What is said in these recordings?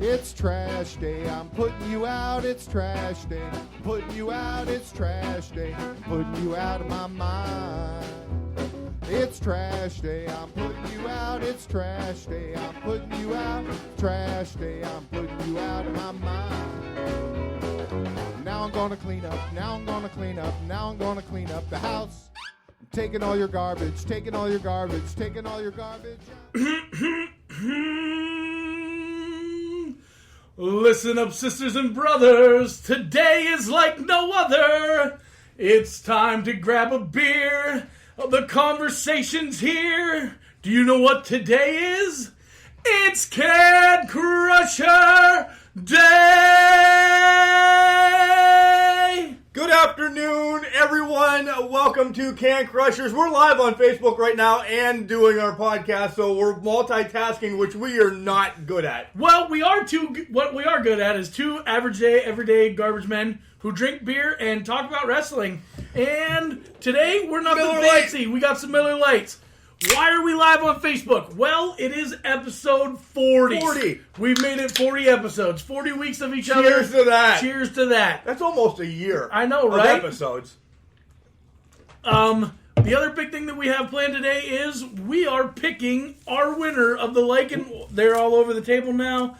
It's trash day. I'm putting you out. It's trash day. Putting you out. It's trash day. Putting you out of my mind. It's trash day. I'm putting you out. It's trash day. I'm putting you out. Trash day. I'm putting you out of my mind. Now I'm gonna clean up. Now I'm gonna clean up. Now I'm gonna clean up the house. I'm taking all your garbage. Taking all your garbage. Taking all your garbage. Listen up, sisters and brothers. Today is like no other. It's time to grab a beer. The conversation's here. Do you know what today is? It's Can Crusher Day! Good afternoon, everyone. Welcome to Can Crushers. We're live on Facebook right now and doing our podcast, so we're multitasking, which we are not good at. Well, what we are good at is two average day, everyday garbage men who drink beer and talk about wrestling. And today, we're not Miller the fancy. We got some Miller Lights. Why are we live on Facebook? Well, it is episode 40. 40. We've made it 40 episodes. 40 weeks of each other. Cheers to that. Cheers to that. That's almost a year. I know, right? Of episodes. The other big thing that we have planned today is we are picking our winner of the Lycan. They're all over the table now.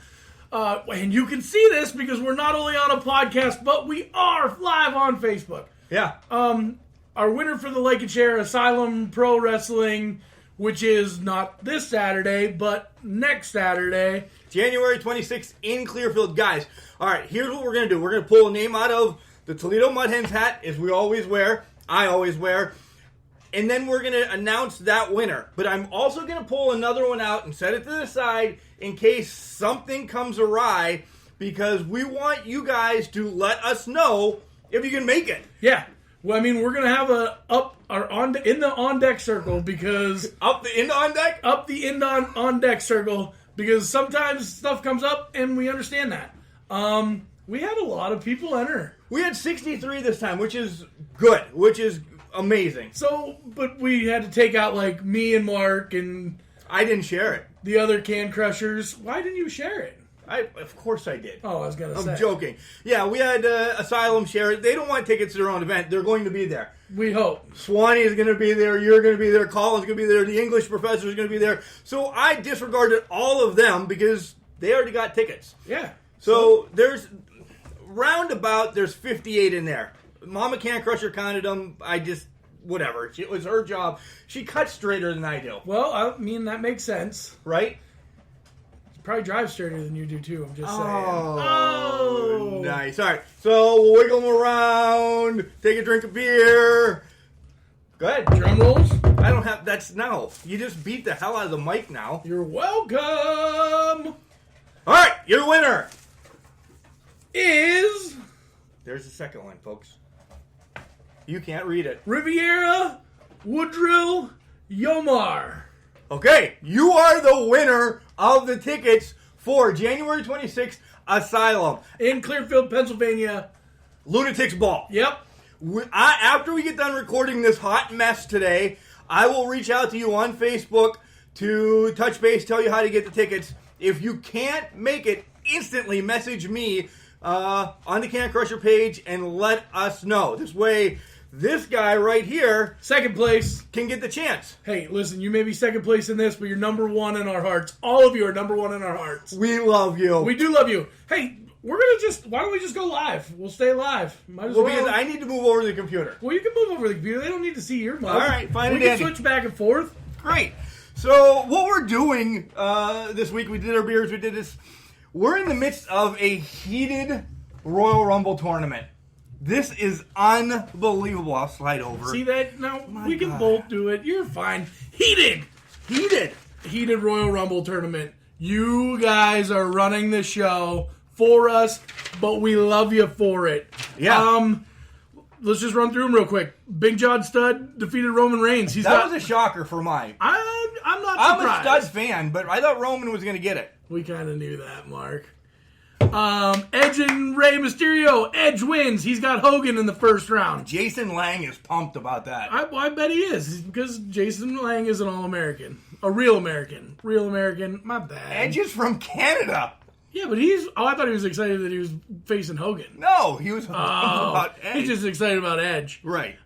And you can see this because we're not only on a podcast, but we are live on Facebook. Yeah. Our winner for the Lycan Share Asylum Pro Wrestling, which is not this Saturday, but next Saturday. January 26th in Clearfield. Guys, all right, here's what we're going to do. We're going to pull a name out of the Toledo Mud Hens hat, as we always wear. I always wear. And then we're going to announce that winner. But I'm also going to pull another one out and set it to the side in case something comes awry, because we want you guys to let us know if you can make it. Yeah. Well, I mean, we're going to have in the on-deck circle because... Up the in on deck? Up the in on deck circle, because sometimes stuff comes up and we understand that. We had a lot of people enter. We had 63 this time, which is good, which is amazing. So, but we had to take out like me and Mark and... I didn't share it. The other Can Crushers. Why didn't you share it? Of course I did. Oh, I was going to say. I'm joking. Yeah, we had Asylum share it. They don't want tickets to their own event. They're going to be there. We hope. Swanee is going to be there. You're going to be there. Colin's going to be there. The English professor is going to be there. So I disregarded all of them because they already got tickets. Yeah. So there's 58 in there. Mama Can Crusher counted them. Whatever. It was her job. She cut straighter than I do. Well, I mean, that makes sense. Right? Probably drive straighter than you do, too. I'm just saying. Oh, nice. All right. So we'll wiggle them around. Take a drink of beer. Go ahead. Drum rolls? I don't have... No. You just beat the hell out of the mic now. You're welcome. All right. Your winner is... There's the second one, folks. You can't read it. Riviera Woodrill Yomar. Okay. You are the winner of the tickets for January 26th Asylum. In Clearfield, Pennsylvania. Lunatics Ball. Yep. After we get done recording this hot mess today, I will reach out to you on Facebook to touch base, tell you how to get the tickets. If you can't make it, instantly message me on the Can Crusher page and let us know. This way, this guy right here, second place, can get the chance. Hey, listen, you may be second place in this, but you're number one in our hearts. All of you are number one in our hearts. We love you. We do love you. Hey, why don't we just go live? We'll stay live. Might as well. Because I need to move over to the computer. Well, you can move over to the computer. They don't need to see your mug. All right, fine. We can switch back and forth. Great. So, what we're doing this week, we did our beers, we did this. We're in the midst of a heated Royal Rumble tournament. This is unbelievable. I'll slide over. See that? No, we can both do it. You're fine. Heated Royal Rumble tournament. You guys are running the show for us, but we love you for it. Yeah. Let's just run through them real quick. Big John Studd defeated Roman Reigns. That was a shocker for mine. I'm not I'm surprised. a Studd fan, but I thought Roman was going to get it. We kind of knew that, Mark. Edge and Rey Mysterio. Edge wins. He's got Hogan in the first round. Jason Lang is pumped about that. I bet he is, because Jason Lang is an All-American. A real American. Real American. My bad. Edge is from Canada. Yeah, but I thought he was excited that he was facing Hogan. No, he was about Edge. He's just excited about Edge. Right.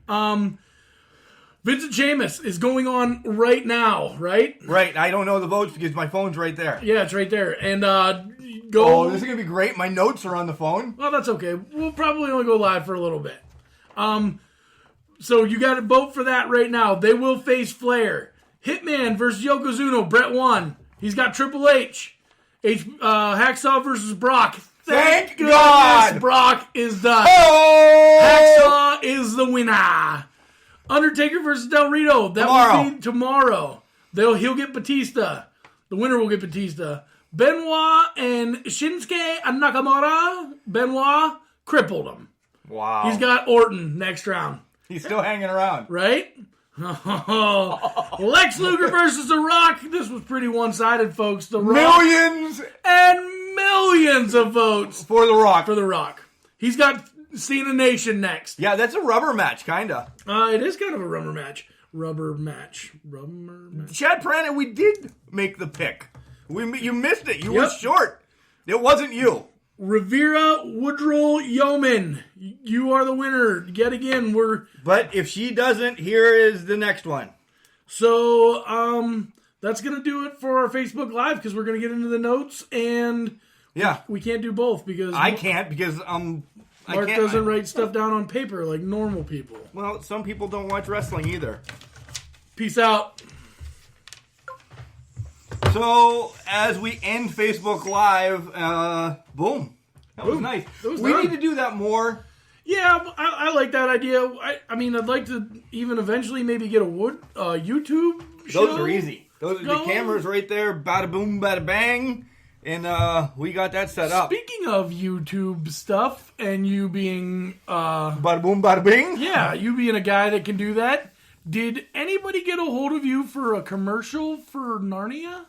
Vincent Sheamus is going on right now, right? Right. I don't know the votes because my phone's right there. Yeah, it's right there. And go. Oh, this is going to be great. My notes are on the phone. Well, that's okay. We'll probably only go live for a little bit. So you got to vote for that right now. They will face Flair. Hitman versus Yokozuna. Brett won. He's got Triple H. Hacksaw versus Brock. Thank goodness God! Brock is the Oh! Hacksaw is the winner. Undertaker versus Del Rio. That will be tomorrow. He'll get Batista. The winner will get Batista. Benoit and Shinsuke Nakamura. Benoit crippled him. Wow. He's got Orton next round. He's still hanging around. Right? Lex Luger versus The Rock. This was pretty one-sided, folks. The Rock. Millions And millions of votes for The Rock. for The Rock. He's got Cena Nation next. Yeah, that's a rubber match, kind of. It is kind of a rubber match. Chad Prana, we did make the pick. You missed it. You were short. It wasn't you. Rivera Woodrow Yeoman. You are the winner. Yet again, But if she doesn't, here is the next one. So, that's going to do it for our Facebook Live because we're going to get into the notes and we can't do both because I can't because Mark doesn't write stuff down on paper like normal people. Well, some people don't watch wrestling either. Peace out. So, as we end Facebook Live, boom. That was nice. We need to do that more. Yeah, I like that idea. I mean, I'd like to even eventually maybe get a YouTube show. Those are easy. The camera's right there. Bada boom, bada bang. And we got that set up. Speaking of YouTube stuff and you being... bada boom, bada bing? Yeah, you being a guy that can do that. Did anybody get a hold of you for a commercial for Narnia?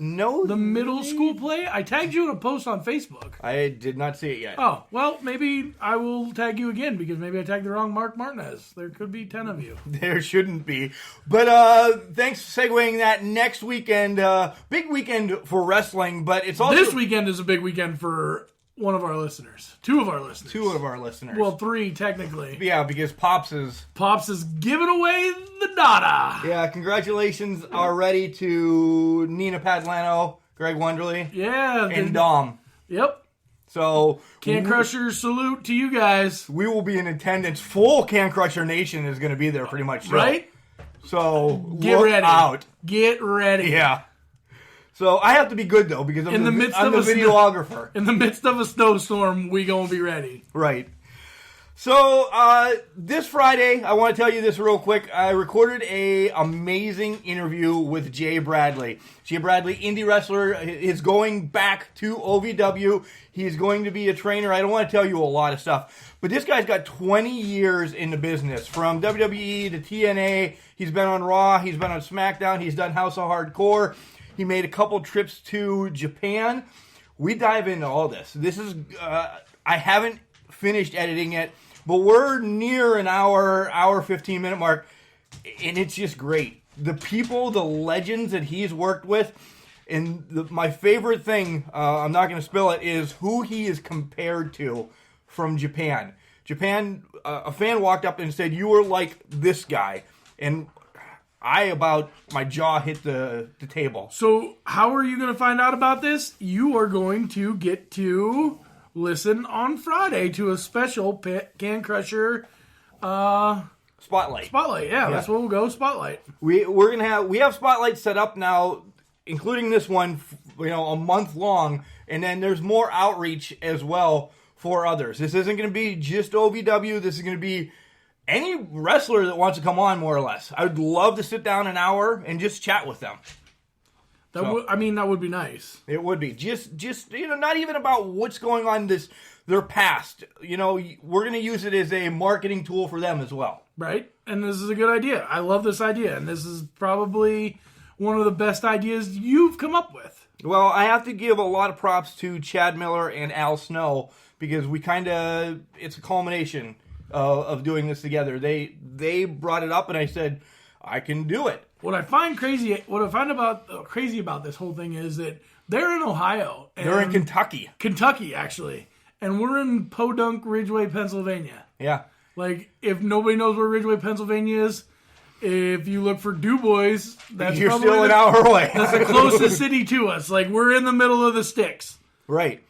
No. The middle school play? I tagged you in a post on Facebook. I did not see it yet. Oh, well, maybe I will tag you again because maybe I tagged the wrong Mark Martinez. There could be 10 of you. There shouldn't be. But thanks for segueing that. Next weekend, big weekend for wrestling, but it's also... This weekend is a big weekend for one of our listeners. Two of our listeners. Well, three, technically. Yeah, because Pops is giving away the data. Yeah, congratulations already to Nina Padlano, Greg Wonderly. Yeah. And Dom. Yep. So... Can Crusher, salute to you guys. We will be in attendance. Full Can Crusher Nation is going to be there pretty much. Right? So, Get look ready. out. Get ready. Yeah. So I have to be good though because I'm the videographer. In the midst of a snowstorm, we gonna be ready. Right. So this Friday, I want to tell you this real quick. I recorded a amazing interview with Jay Bradley. Jay Bradley, indie wrestler, is going back to OVW. He's going to be a trainer. I don't want to tell you a lot of stuff, but this guy's got 20 years in the business, from WWE to TNA. He's been on Raw. He's been on SmackDown. He's done House of Hardcore. He made a couple trips to Japan. We dive into all this. This is, I haven't finished editing it, but we're near an hour 15-minute mark, and it's just great. The people, the legends that he's worked with, and my favorite thing, I'm not going to spill it, is who he is compared to from Japan. Japan, a fan walked up and said, "You are like this guy," and my jaw hit the table. So how are you going to find out about this? You are going to get to listen on Friday to a special Can Crusher Spotlight. Yeah, that's where we'll go. Spotlight. We have Spotlight set up now, including this one, a month long, and then there's more outreach as well for others. This isn't going to be just OVW. This is going to be any wrestler that wants to come on, more or less. I would love to sit down an hour and just chat with them. That would be nice. It would be. Just not even about what's going on their past. We're going to use it as a marketing tool for them as well. Right? And this is a good idea. I love this idea. And this is probably one of the best ideas you've come up with. Well, I have to give a lot of props to Chad Miller and Al Snow because it's a culmination of doing this together. They brought it up, and I said, I can do it. What I find crazy about this whole thing is that they're in Ohio. They're in Kentucky. Kentucky, actually. And we're in Podunk, Ridgeway, Pennsylvania. Yeah. Like, if nobody knows where Ridgeway, Pennsylvania is, if you look for Du Bois, you're still an hour away. That's the closest city to us. Like, we're in the middle of the sticks. Right.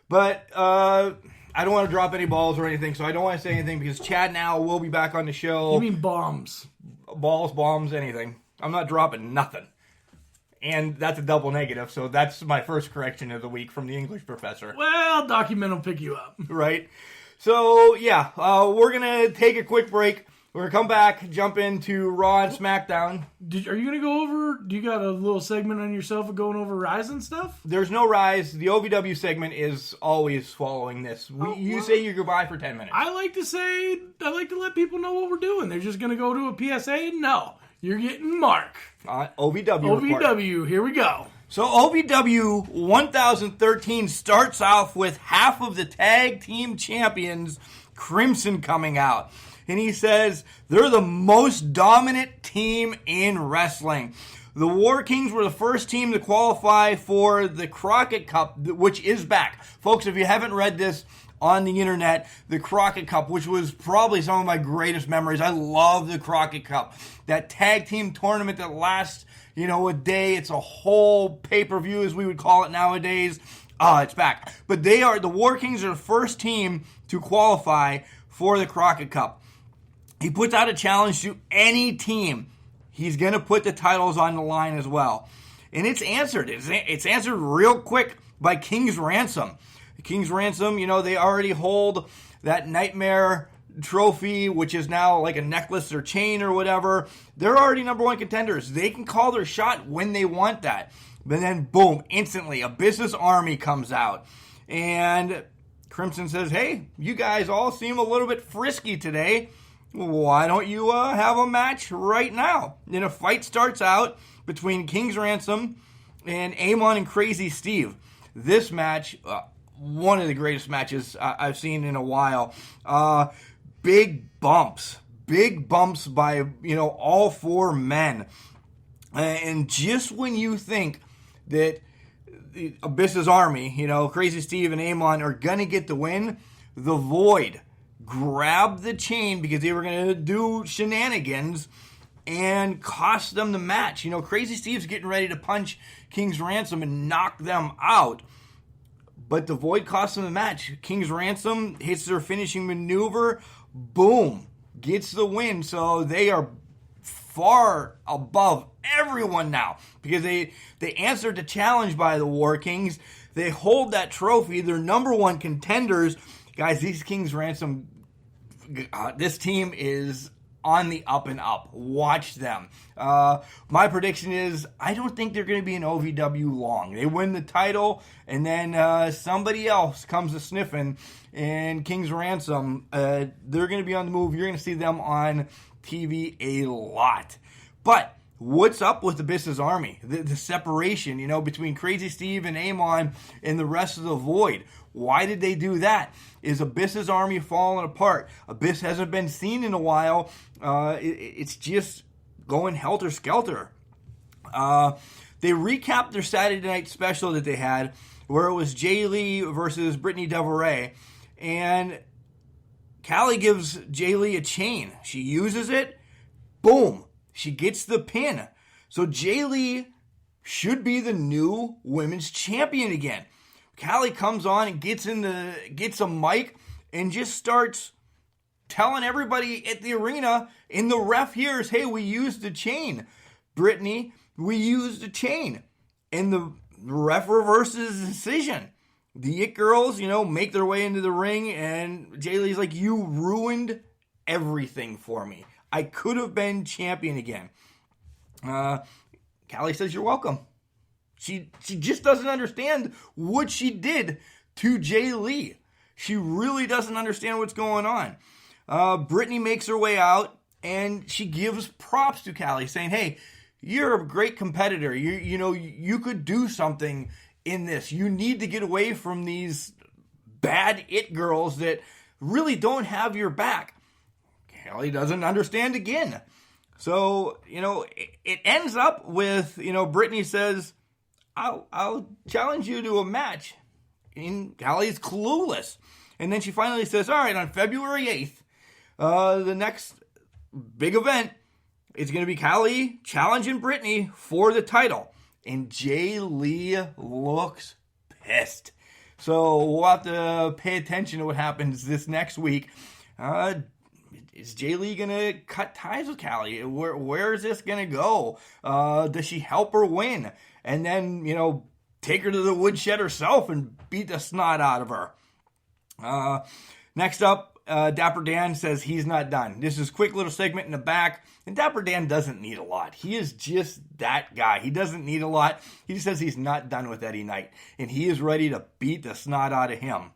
But I don't want to drop any balls or anything, so I don't want to say anything because Chad and Al will be back on the show. You mean bombs? Balls, bombs, anything. I'm not dropping nothing. And that's a double negative, so that's my first correction of the week from the English professor. Well, document will pick you up. Right. So, yeah, we're going to take a quick break. We're going to come back, jump into Raw and SmackDown. Are you going to go over, do you got a little segment on yourself of going over Rise and stuff? There's no Rise. The OVW segment is always following this. You say your goodbye for 10 minutes. I like to let people know what we're doing. They're just going to go to a PSA? No. You're getting Mark. OVW, here we go. So OVW 1013 starts off with half of the tag team champions, Crimson, coming out. And he says they're the most dominant team in wrestling. The War Kings were the first team to qualify for the Crockett Cup, which is back. Folks, if you haven't read this on the internet, the Crockett Cup, which was probably some of my greatest memories. I love the Crockett Cup. That tag team tournament that lasts, a day. It's a whole pay-per-view, as we would call it nowadays. It's back. But the War Kings are the first team to qualify for the Crockett Cup. He puts out a challenge to any team. He's going to put the titles on the line as well. And it's answered. It's answered real quick by King's Ransom. King's Ransom, they already hold that Nightmare trophy, which is now like a necklace or chain or whatever. They're already number one contenders. They can call their shot when they want that. But then, boom, instantly, Abyss's Army comes out. And Crimson says, hey, you guys all seem a little bit frisky today. Why don't you have a match right now? And a fight starts out between King's Ransom and Amon and Crazy Steve. This match, one of the greatest matches I've seen in a while. Big bumps by, all four men. And just when you think that the Abyss's Army, Crazy Steve and Amon are going to get the win, the Void grabbed the chain because they were going to do shenanigans and cost them the match. Crazy Steve's getting ready to punch King's Ransom and knock them out. But the Void costs them the match. King's Ransom hits their finishing maneuver. Boom. Gets the win. So they are far above everyone now because they answered the challenge by the War Kings. They hold that trophy. They're number one contenders. Guys, these King's Ransom, this team is on the up and up. Watch them. My prediction is I don't think they're going to be in OVW long. They win the title, and then somebody else comes a sniffing, and King's Ransom, they're going to be on the move. You're going to see them on TV a lot. But what's up with Abyss's Army? The separation, between Crazy Steve and Amon and the rest of the Void. Why did they do that? Is Abyss's Army falling apart? Abyss hasn't been seen in a while. It's just going helter-skelter. They recapped their Saturday night special that they had, where it was Jay Lee versus Brittany Devereaux. And Callie gives Jay Lee a chain. She uses it. Boom. She gets the pin. So Jay Lee should be the new women's champion again. Callie comes on and gets a mic and just starts telling everybody at the arena, and the ref hears, hey, we used the chain. Brittany, we used the chain. And the ref reverses the decision. The It Girls, make their way into the ring, and Jay Lee's like, you ruined everything for me. I could have been champion again. Callie says, you're welcome. She just doesn't understand what she did to Jay Lee. She really doesn't understand what's going on. Brittany makes her way out, and she gives props to Callie, saying, hey, you're a great competitor. You could do something in this. You need to get away from these bad It Girls that really don't have your back. Callie doesn't understand again. So, it ends up with, Brittany says, I'll challenge you to a match. And Callie's clueless. And then she finally says, all right, on February 8th, the next big event is going to be Callie challenging Brittany for the title. And Jay Lee looks pissed. So we'll have to pay attention to what happens this next week. Is Jay Lee going to cut ties with Callie? Where is this going to go? Does she help her win? And then, take her to the woodshed herself and beat the snot out of her. Next up, Dapper Dan says he's not done. This is a quick little segment in the back. And Dapper Dan doesn't need a lot. He is just that guy. He doesn't need a lot. He says he's not done with Eddie Knight. And he is ready to beat the snot out of him.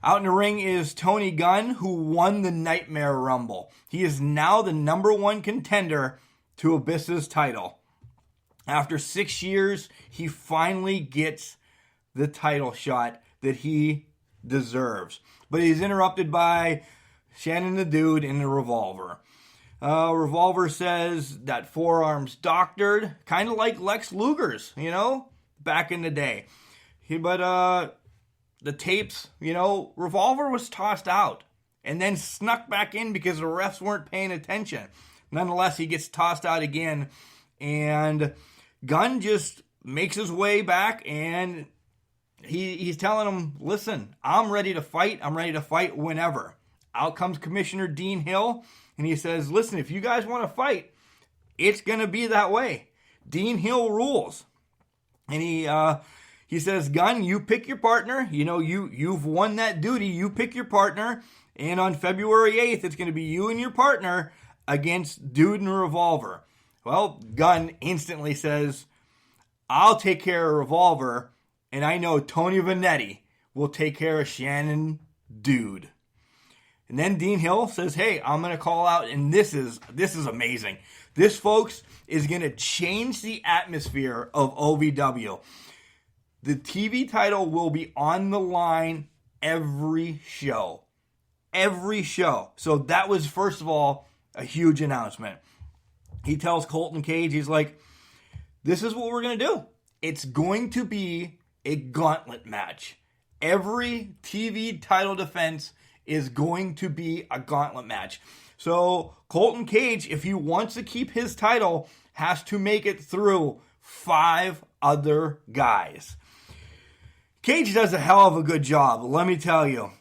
Out in the ring is Tony Gunn, who won the Nightmare Rumble. He is now the number one contender to Abyss's title. After 6 years, he finally gets the title shot that he deserves. But he's interrupted by Shannon the Dude in the Revolver. Revolver says that forearm's doctored, kind of like Lex Luger's, back in the day. But the tapes, Revolver was tossed out and then snuck back in because the refs weren't paying attention. Nonetheless, he gets tossed out again, and Gunn just makes his way back, and he's telling him, listen, I'm ready to fight. I'm ready to fight whenever. Out comes Commissioner Dean Hill, and he says, listen, if you guys want to fight, it's going to be that way. Dean Hill rules. And he says, Gunn, you pick your partner. You've won that duty. You pick your partner. And on February 8th, it's going to be you and your partner against Dude and Revolver. Well, Gunn instantly says, I'll take care of Revolver, and I know Tony Vanetti will take care of Shannon Dude. And then Dean Hill says, hey, I'm going to call out, and this is amazing. This, folks, is going to change the atmosphere of OVW. The TV title will be on the line every show. Every show. So that was, first of all, a huge announcement. He tells Colton Cage, he's like, this is what we're going to do. It's going to be a gauntlet match. Every TV title defense is going to be a gauntlet match. So Colton Cage, if he wants to keep his title, has to make it through 5 other guys. Cage does a hell of a good job, let me tell you.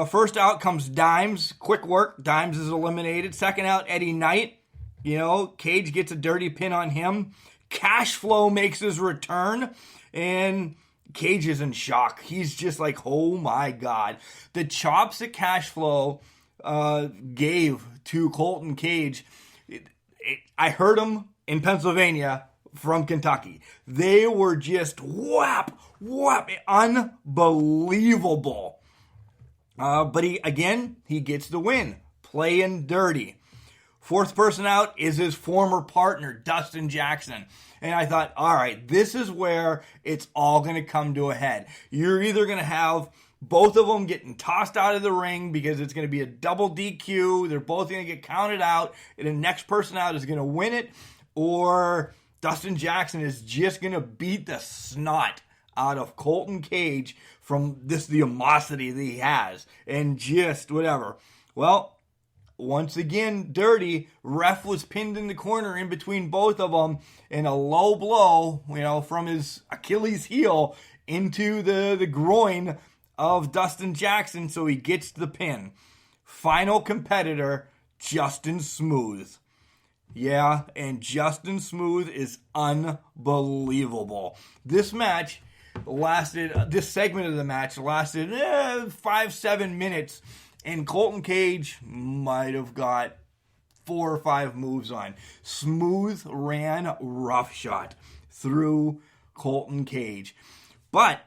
First out comes Dimes. Quick work. Dimes is eliminated. Second out, Eddie Knight. Cage gets a dirty pin on him. Cash Flow makes his return. And Cage is in shock. He's just like, oh my God. The chops that Cash Flow gave to Colton Cage, I heard him in Pennsylvania from Kentucky. They were just whap, unbelievable. But he gets the win, playing dirty. Fourth person out is his former partner, Dustin Jackson. And I thought, all right, this is where it's all going to come to a head. You're either going to have both of them getting tossed out of the ring because it's going to be a double DQ. They're both going to get counted out, and the next person out is going to win it. Or Dustin Jackson is just going to beat the snot out of Colton Cage from the animosity that he has. And just whatever. Well, once again, dirty. Ref was pinned in the corner in between both of them, and a low blow, from his Achilles heel into the groin of Dustin Jackson, so he gets the pin. Final competitor, Justin Smooth. Yeah, and Justin Smooth is unbelievable. This segment of the match lasted 5-7 minutes, and Colton Cage might have got 4 or 5 moves on. Smooth ran roughshod through Colton Cage. But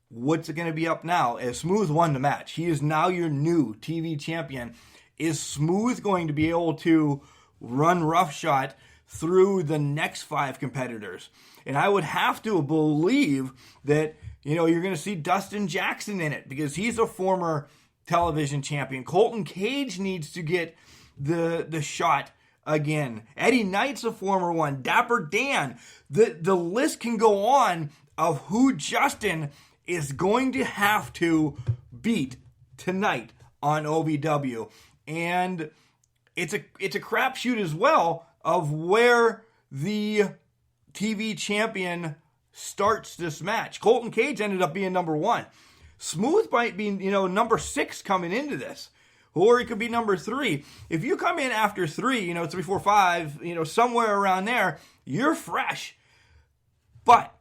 what's going to be up now? As Smooth won the match, he is now your new TV champion. Is Smooth going to be able to run roughshod through the next 5 competitors? And I would have to believe that, you're going to see Dustin Jackson in it because he's a former television champion. Colton Cage needs to get the shot again. Eddie Knight's a former one. Dapper Dan. The list can go on of who Justin is going to have to beat tonight on OVW. And it's a crapshoot as well of where the TV champion starts this match. Colton Cage ended up being number 1. Smooth might be, number 6 coming into this. Or he could be number 3. If you come in after 3, 3, 4, 5, somewhere around there, you're fresh. But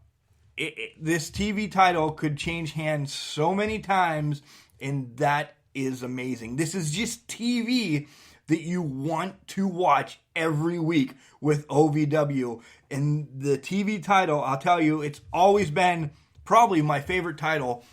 this TV title could change hands so many times, and that is amazing. This is just TV that you want to watch every week with OVW. And the TV title, I'll tell you, it's always been probably my favorite title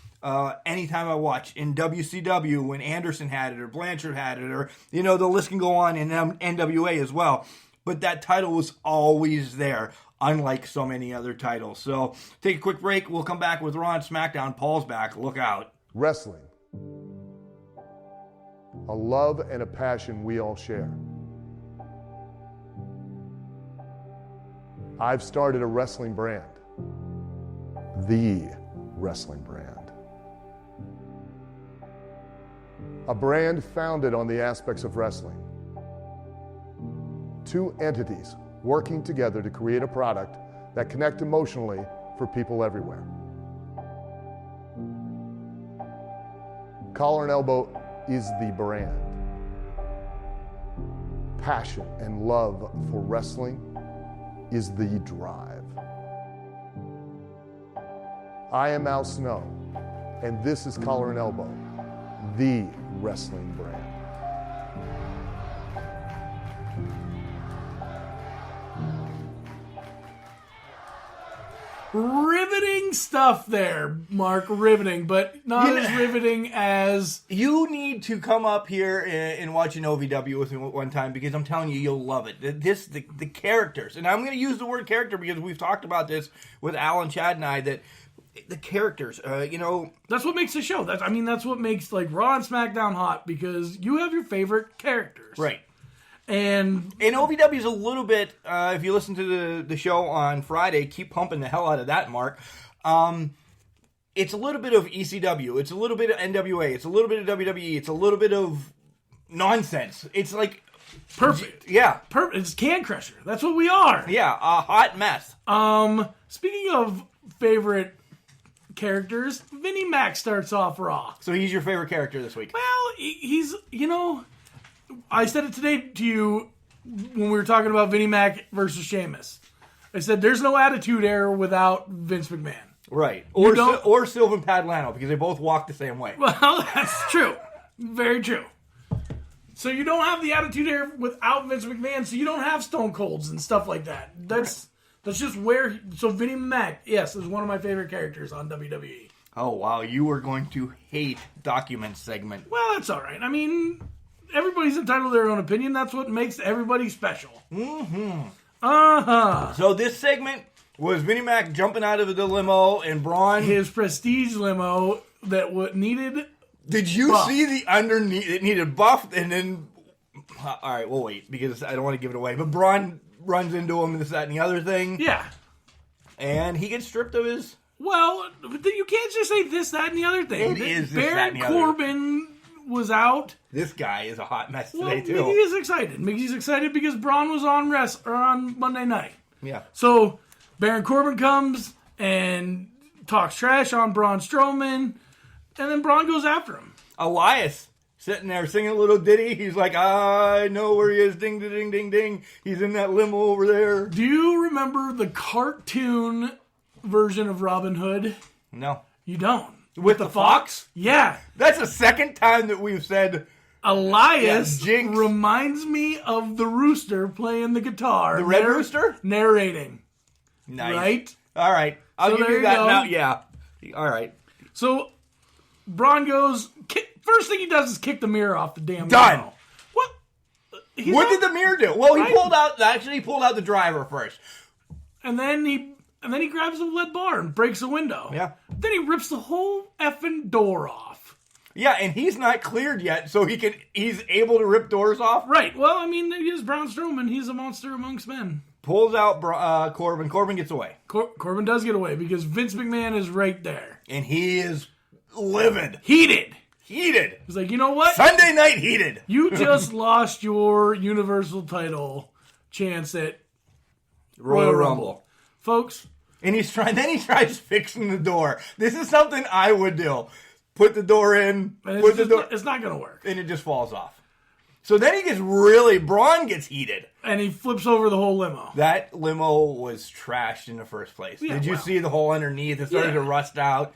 anytime I watch. In WCW, when Anderson had it, or Blanchard had it, or, the list can go on in NWA as well. But that title was always there, unlike so many other titles. So, take a quick break. We'll come back with Raw and SmackDown. Paul's back. Look out. Wrestling. A love and a passion we all share. I've started a wrestling brand. The wrestling brand. A brand founded on the aspects of wrestling. 2 entities working together to create a product that connect emotionally for people everywhere. Collar and Elbow is the brand. Passion and love for wrestling is the drive. I am Al Snow, and this is Collar and Elbow, the wrestling brand. Riveting stuff there, Mark. Riveting, but not as riveting as... You need to come up here and watch an OVW with me one time, because I'm telling you, you'll love it. The characters, and I'm going to use the word character because we've talked about this with Al and Chad and I, that the characters, That's what makes the show. That's what makes Raw and SmackDown hot, because you have your favorite characters. Right. And OVW is a little bit, if you listen to the show on Friday, keep pumping the hell out of that, Mark. It's a little bit of ECW. It's a little bit of NWA. It's a little bit of WWE. It's a little bit of nonsense. It's like... perfect. Yeah. Perfect. It's Can Crusher. That's what we are. Yeah, a hot mess. Speaking of favorite characters, Vinnie Mac starts off Raw. So he's your favorite character this week? Well, he's, I said it today to you when we were talking about Vinnie Mac versus Sheamus. I said there's no attitude era without Vince McMahon. Right. Or Sylvan Padlano, because they both walk the same way. Well, that's true. Very true. So you don't have the attitude era without Vince McMahon, so you don't have Stone Colds and stuff like that. That's just where... So Vinnie Mac, yes, is one of my favorite characters on WWE. Oh, wow. You are going to hate Document segment. Well, that's all right. Everybody's entitled to their own opinion. That's what makes everybody special. Mm-hmm. Uh-huh. So this segment was Vinnie Mac jumping out of the limo and Braun... His prestige limo that needed... Did you buff. see the underneath? It needed buffed, and then... All right, we'll wait, because I don't want to give it away. But Braun runs into him, this, that, and the other thing. Yeah. And he gets stripped of his... Well, you can't just say this, that, and the other thing. It is this, Baron that, and the other. Corbin was out. This guy is a hot mess today, Well, too. Mickey is excited. Mickey's excited because Braun was on Monday night. Yeah. So Baron Corbin comes and talks trash on Braun Strowman, and then Braun goes after him. Elias sitting there singing a little ditty. He's like, I know where he is. Ding, ding, ding, ding, ding. He's in that limo over there. Do you remember the cartoon version of Robin Hood? No. You don't. With the fox? Yeah. That's the second time that we've said... Elias Jinx. reminds me of the rooster playing the guitar. The red rooster? Narrating. Nice. Right? All right. I'll So give there you you that go. now. Yeah. All right. So, Braun goes... First thing he does is kick the mirror off the damn Done. limo. What? What did the mirror do? Well, he Right. pulled out the driver first. And then he grabs a lead bar and breaks a window. Yeah. Then he rips the whole effing door off. Yeah, and he's not cleared yet, so he's able to rip doors off. Right. Well, I mean, he is Braun Strowman. He's a monster amongst men. Pulls out Corbin. Corbin gets away. Corbin does get away because Vince McMahon is right there. And he is livid. Heated. He's like, you know what? Sunday night heated. You just lost your Universal title chance at Royal Rumble. Folks. And he tries fixing the door. This is something I would do. Put the door in. It's not going to work. And it just falls off. So then Braun gets heated. And he flips over the whole limo. That limo was trashed in the first place. Yeah, Did you see the hole underneath? It started to rust out.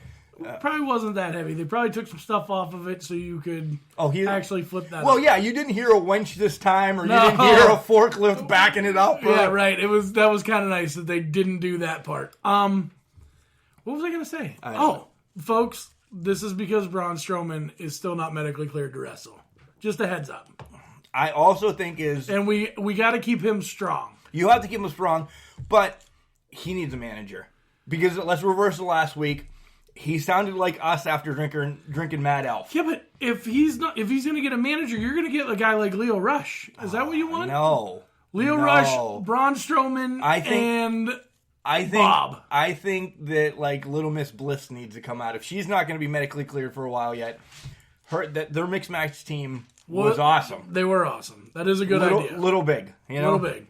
Probably wasn't that heavy. They probably took some stuff off of it so you could actually flip that Well, up. yeah, you didn't hear a winch this time, or you didn't hear a forklift backing it up. Yeah, right. That was kind of nice that they didn't do that part. What was I going to say? Folks, this is because Braun Strowman is still not medically cleared to wrestle. Just a heads up. I also think and we got to keep him strong. You have to keep him strong, but he needs a manager. Because let's reverse the last week. He sounded like us after drinking Mad Elf. Yeah, but if he's going to get a manager, you're going to get a guy like Leo Rush. Is that what you want? No. Rush, Braun Strowman, and Bob. I think that Little Miss Bliss needs to come out. If she's not going to be medically cleared for a while yet, their mixed match team was awesome. They were awesome. That is a good idea. Little big, Little big.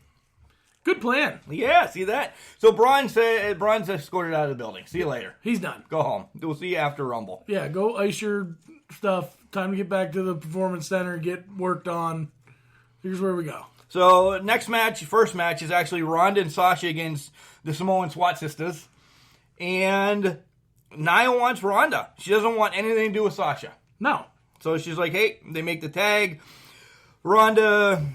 Good plan. Yeah, see that? So Braun's escorted out of the building. See you later. He's done. Go home. We'll see you after Rumble. Yeah, go ice your stuff. Time to get back to the Performance Center, get worked on. Here's where we go. So first match is actually Ronda and Sasha against the Samoan SWAT sisters. And Nia wants Ronda. She doesn't want anything to do with Sasha. No. So she's like, hey, they make the tag. Ronda,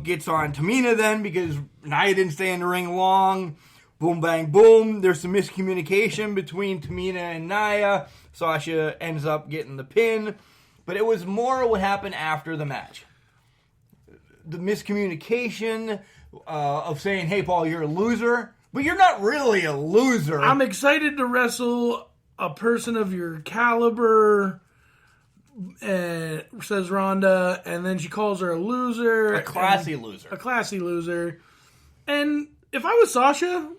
gets on Tamina then because Nia didn't stay in the ring long. Boom, bang, boom. There's some miscommunication between Tamina and Nia. Sasha ends up getting the pin. But it was more what happened after the match. The miscommunication of saying, hey, Paul, you're a loser. But you're not really a loser. I'm excited to wrestle a person of your caliber, says Ronda, and then she calls her a loser. A classy loser. And if I was Sasha,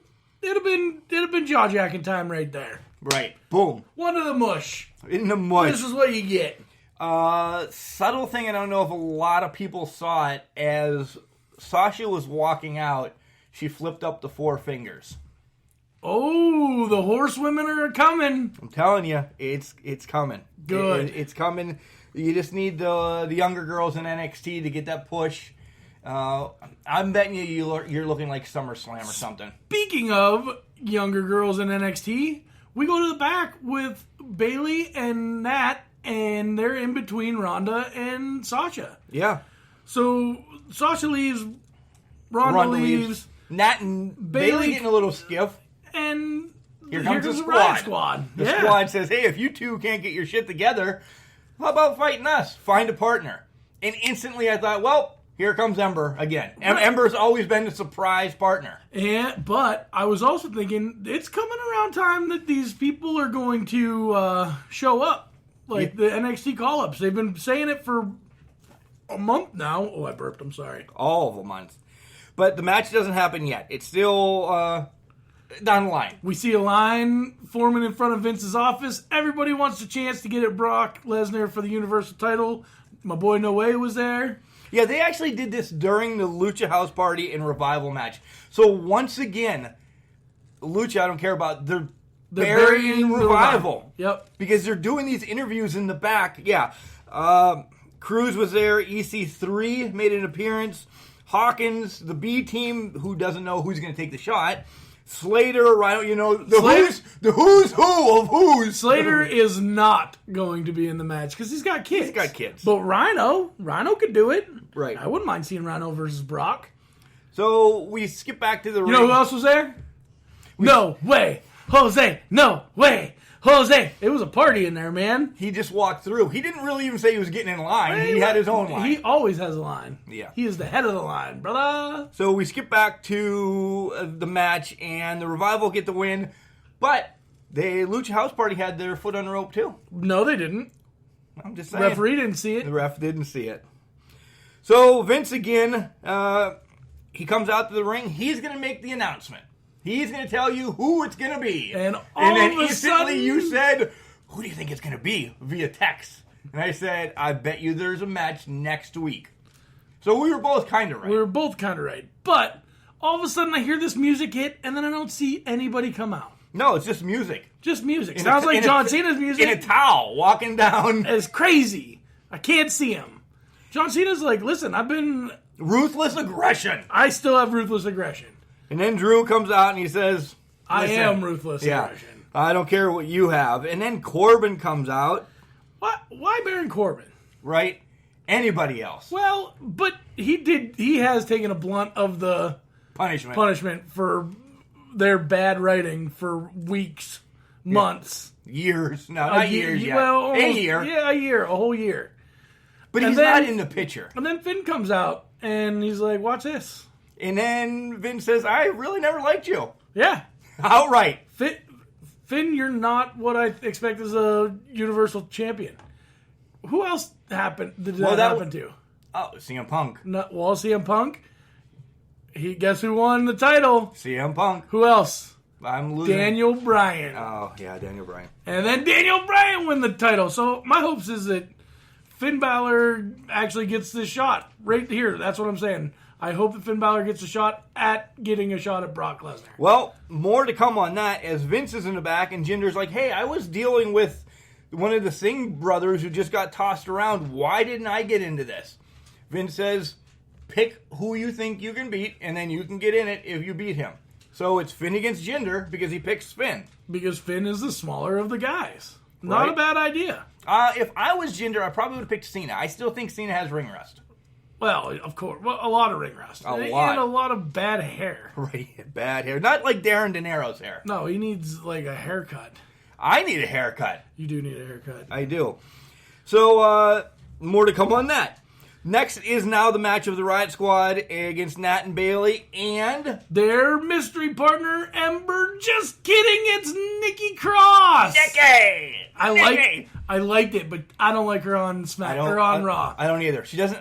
it'd have been jaw-jacking time right there. Right. Boom. One to the mush. In the mush. This is what you get. Subtle thing, I don't know if a lot of people saw it, as Sasha was walking out, she flipped up the 4 fingers. Oh, the horsewomen are coming. I'm telling you, it's coming. Good. It's coming. You just need the younger girls in NXT to get that push. I'm betting you're looking like SummerSlam or something. Speaking of younger girls in NXT, we go to the back with Bayley and Nat, and they're in between Ronda and Sasha. Yeah. So Sasha leaves, Ronda leaves. Nat and Bayley getting a little skiff. And here comes the Riot Squad. The squad says, hey, if you two can't get your shit together, how about fighting us? Find a partner. And instantly I thought, well, here comes Ember again. Right. Ember's always been the surprise partner. But I was also thinking, it's coming around time that these people are going to show up. The NXT call-ups. They've been saying it for a month now. Oh, I burped. I'm sorry. All of a month. But the match doesn't happen yet. It's still down the line. We see a line forming in front of Vince's office. Everybody wants a chance to get at Brock Lesnar for the Universal title. My boy No Way was there. Yeah, they actually did this during the Lucha House Party and Revival match. So once again, Lucha I don't care about. They're burying Revival. Yep. Because they're doing these interviews in the back. Yeah. Cruz was there. EC3 made an appearance. Hawkins, the B team, who doesn't know who's going to take the shot. Slater, Rhino, the who's who of who's. Slater is not going to be in the match because he's got kids. But Rhino could do it. Right. I wouldn't mind seeing Rhino versus Brock. So we skip back to the ring. You know who else was there? No way. Jose. No way. Jose. It was a party in there, man. He just walked through. He didn't really even say he was getting in line. He had his own line. He always has a line. Yeah. He is the head of the line, brother. So we skip back to the match, and the Revival get the win. But the Lucha House Party had their foot on the rope, too. No, they didn't. I'm just saying. Referee didn't see it. The ref didn't see it. So Vince again, he comes out to the ring. He's going to make the announcement. He's going to tell you who it's going to be. And then of a instantly sudden, you said, who do you think it's going to be? Via text. And I said, I bet you there's a match next week. So we were both kind of right. We were both kind of right. But all of a sudden I hear this music hit, and then I don't see anybody come out. No, it's just music. Just music. Sounds like John Cena's music. In a towel, walking down. It's crazy. I can't see him. John Cena's like, listen, I've been... Ruthless aggression. I still have ruthless aggression. And then Drew comes out and he says... I am ruthless aggression. I don't care what you have. And then Corbin comes out. What? Why Baron Corbin? Right? Anybody else. Well, but he has taken a blunt of the punishment for their bad writing for weeks, months. Years. No, not years yet. Well, a year. Yeah, a year. A whole year. But he's not in the picture. And then Finn comes out, and he's like, watch this. And then Vince says, I really never liked you. Yeah. Outright. Finn, you're not what I expect as a Universal Champion. Who else did that happen to? Oh, CM Punk. CM Punk. Guess who won the title? CM Punk. Who else? I'm losing. Daniel Bryan. Oh, yeah, Daniel Bryan. And then Daniel Bryan win the title. So my hopes is that Finn Balor actually gets this shot right here. That's what I'm saying. I hope that Finn Balor gets a shot at getting a shot at Brock Lesnar. Well, more to come on that as Vince is in the back and Jinder's like, hey, I was dealing with one of the Singh brothers who just got tossed around. Why didn't I get into this? Vince says, pick who you think you can beat, and then you can get in it if you beat him. So it's Finn against Jinder because he picks Finn. Because Finn is the smaller of the guys. Not a bad idea. If I was Jinder, I probably would have picked Cena. I still think Cena has ring rust. Well, of course. Well, a lot of ring rust. And a lot of bad hair. Right, bad hair. Not like Darren De Niro's hair. No, he needs like a haircut. I need a haircut. You do need a haircut. I do. So, more to come on that. Next is now the match of the Riot Squad against Nat and Bailey and their mystery partner, Ember. Just kidding, it's Nikki Cross. Nikki! I liked it, but I don't like her on Raw. I don't either. She doesn't...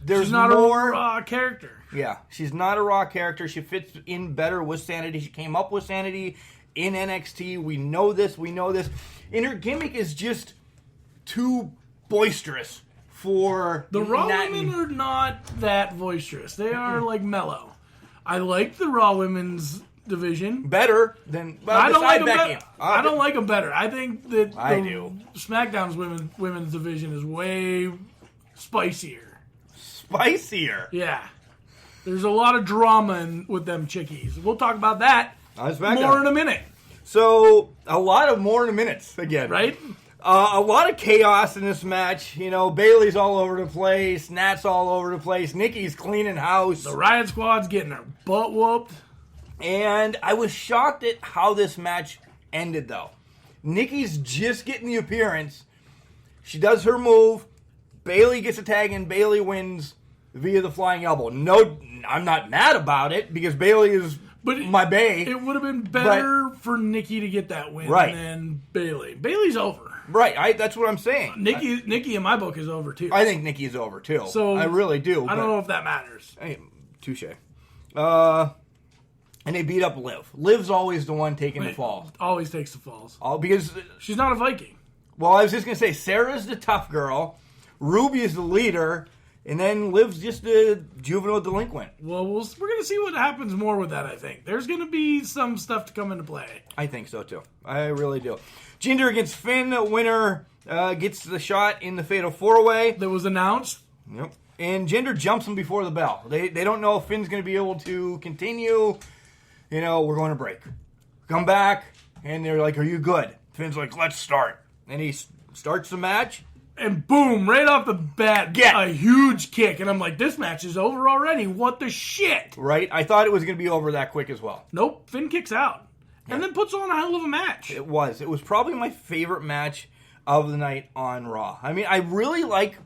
She's not a Raw character. Yeah, she's not a Raw character. She fits in better with Sanity. She came up with Sanity in NXT. We know this. And her gimmick is just too boisterous for the Raw women are not that boisterous. They are like mellow. I like the Raw women's division better than. Well, I don't like them better. I don't like them better. I think that SmackDown's women's division is way spicier. Spicier. Yeah. There's a lot of drama with them chickies. We'll talk about that more in a minute. So, a lot of more in a minute again. Right? A lot of chaos in this match. You know, Bailey's all over the place. Nat's all over the place. Nikki's cleaning house. The Riot Squad's getting her butt whooped. And I was shocked at how this match ended, though. Nikki's just getting the appearance. She does her move. Bailey gets a tag and Bailey wins via the flying elbow. No, I'm not mad about it because Bailey is my bae. It would have been better for Nikki to get that win than Bailey. Bailey's over. Right, that's what I'm saying. Nikki in my book is over too. I think Nikki's over too. So I really do. I don't know if that matters. Hey, touche. And they beat up Liv. Liv's always the one taking the falls. Always takes the falls. Because she's not a Viking. Well, I was just going to say, Sarah's the tough girl. Ruby is the leader, and then Liv's just a juvenile delinquent. Well, we're going to see what happens more with that, I think. There's going to be some stuff to come into play. I think so, too. I really do. Jinder against Finn. Winner gets the shot in the Fatal 4-Way. That was announced. Yep. And Jinder jumps him before the bell. They don't know if Finn's going to be able to continue. You know, we're going to break. Come back, and they're like, are you good? Finn's like, let's start. And he starts the match. And boom, right off the bat, a huge kick. And I'm like, this match is over already. What the shit? Right? I thought it was going to be over that quick as well. Nope. Finn kicks out. Yeah. And then puts on a hell of a match. It was. It was probably my favorite match of the night on Raw. I mean, I like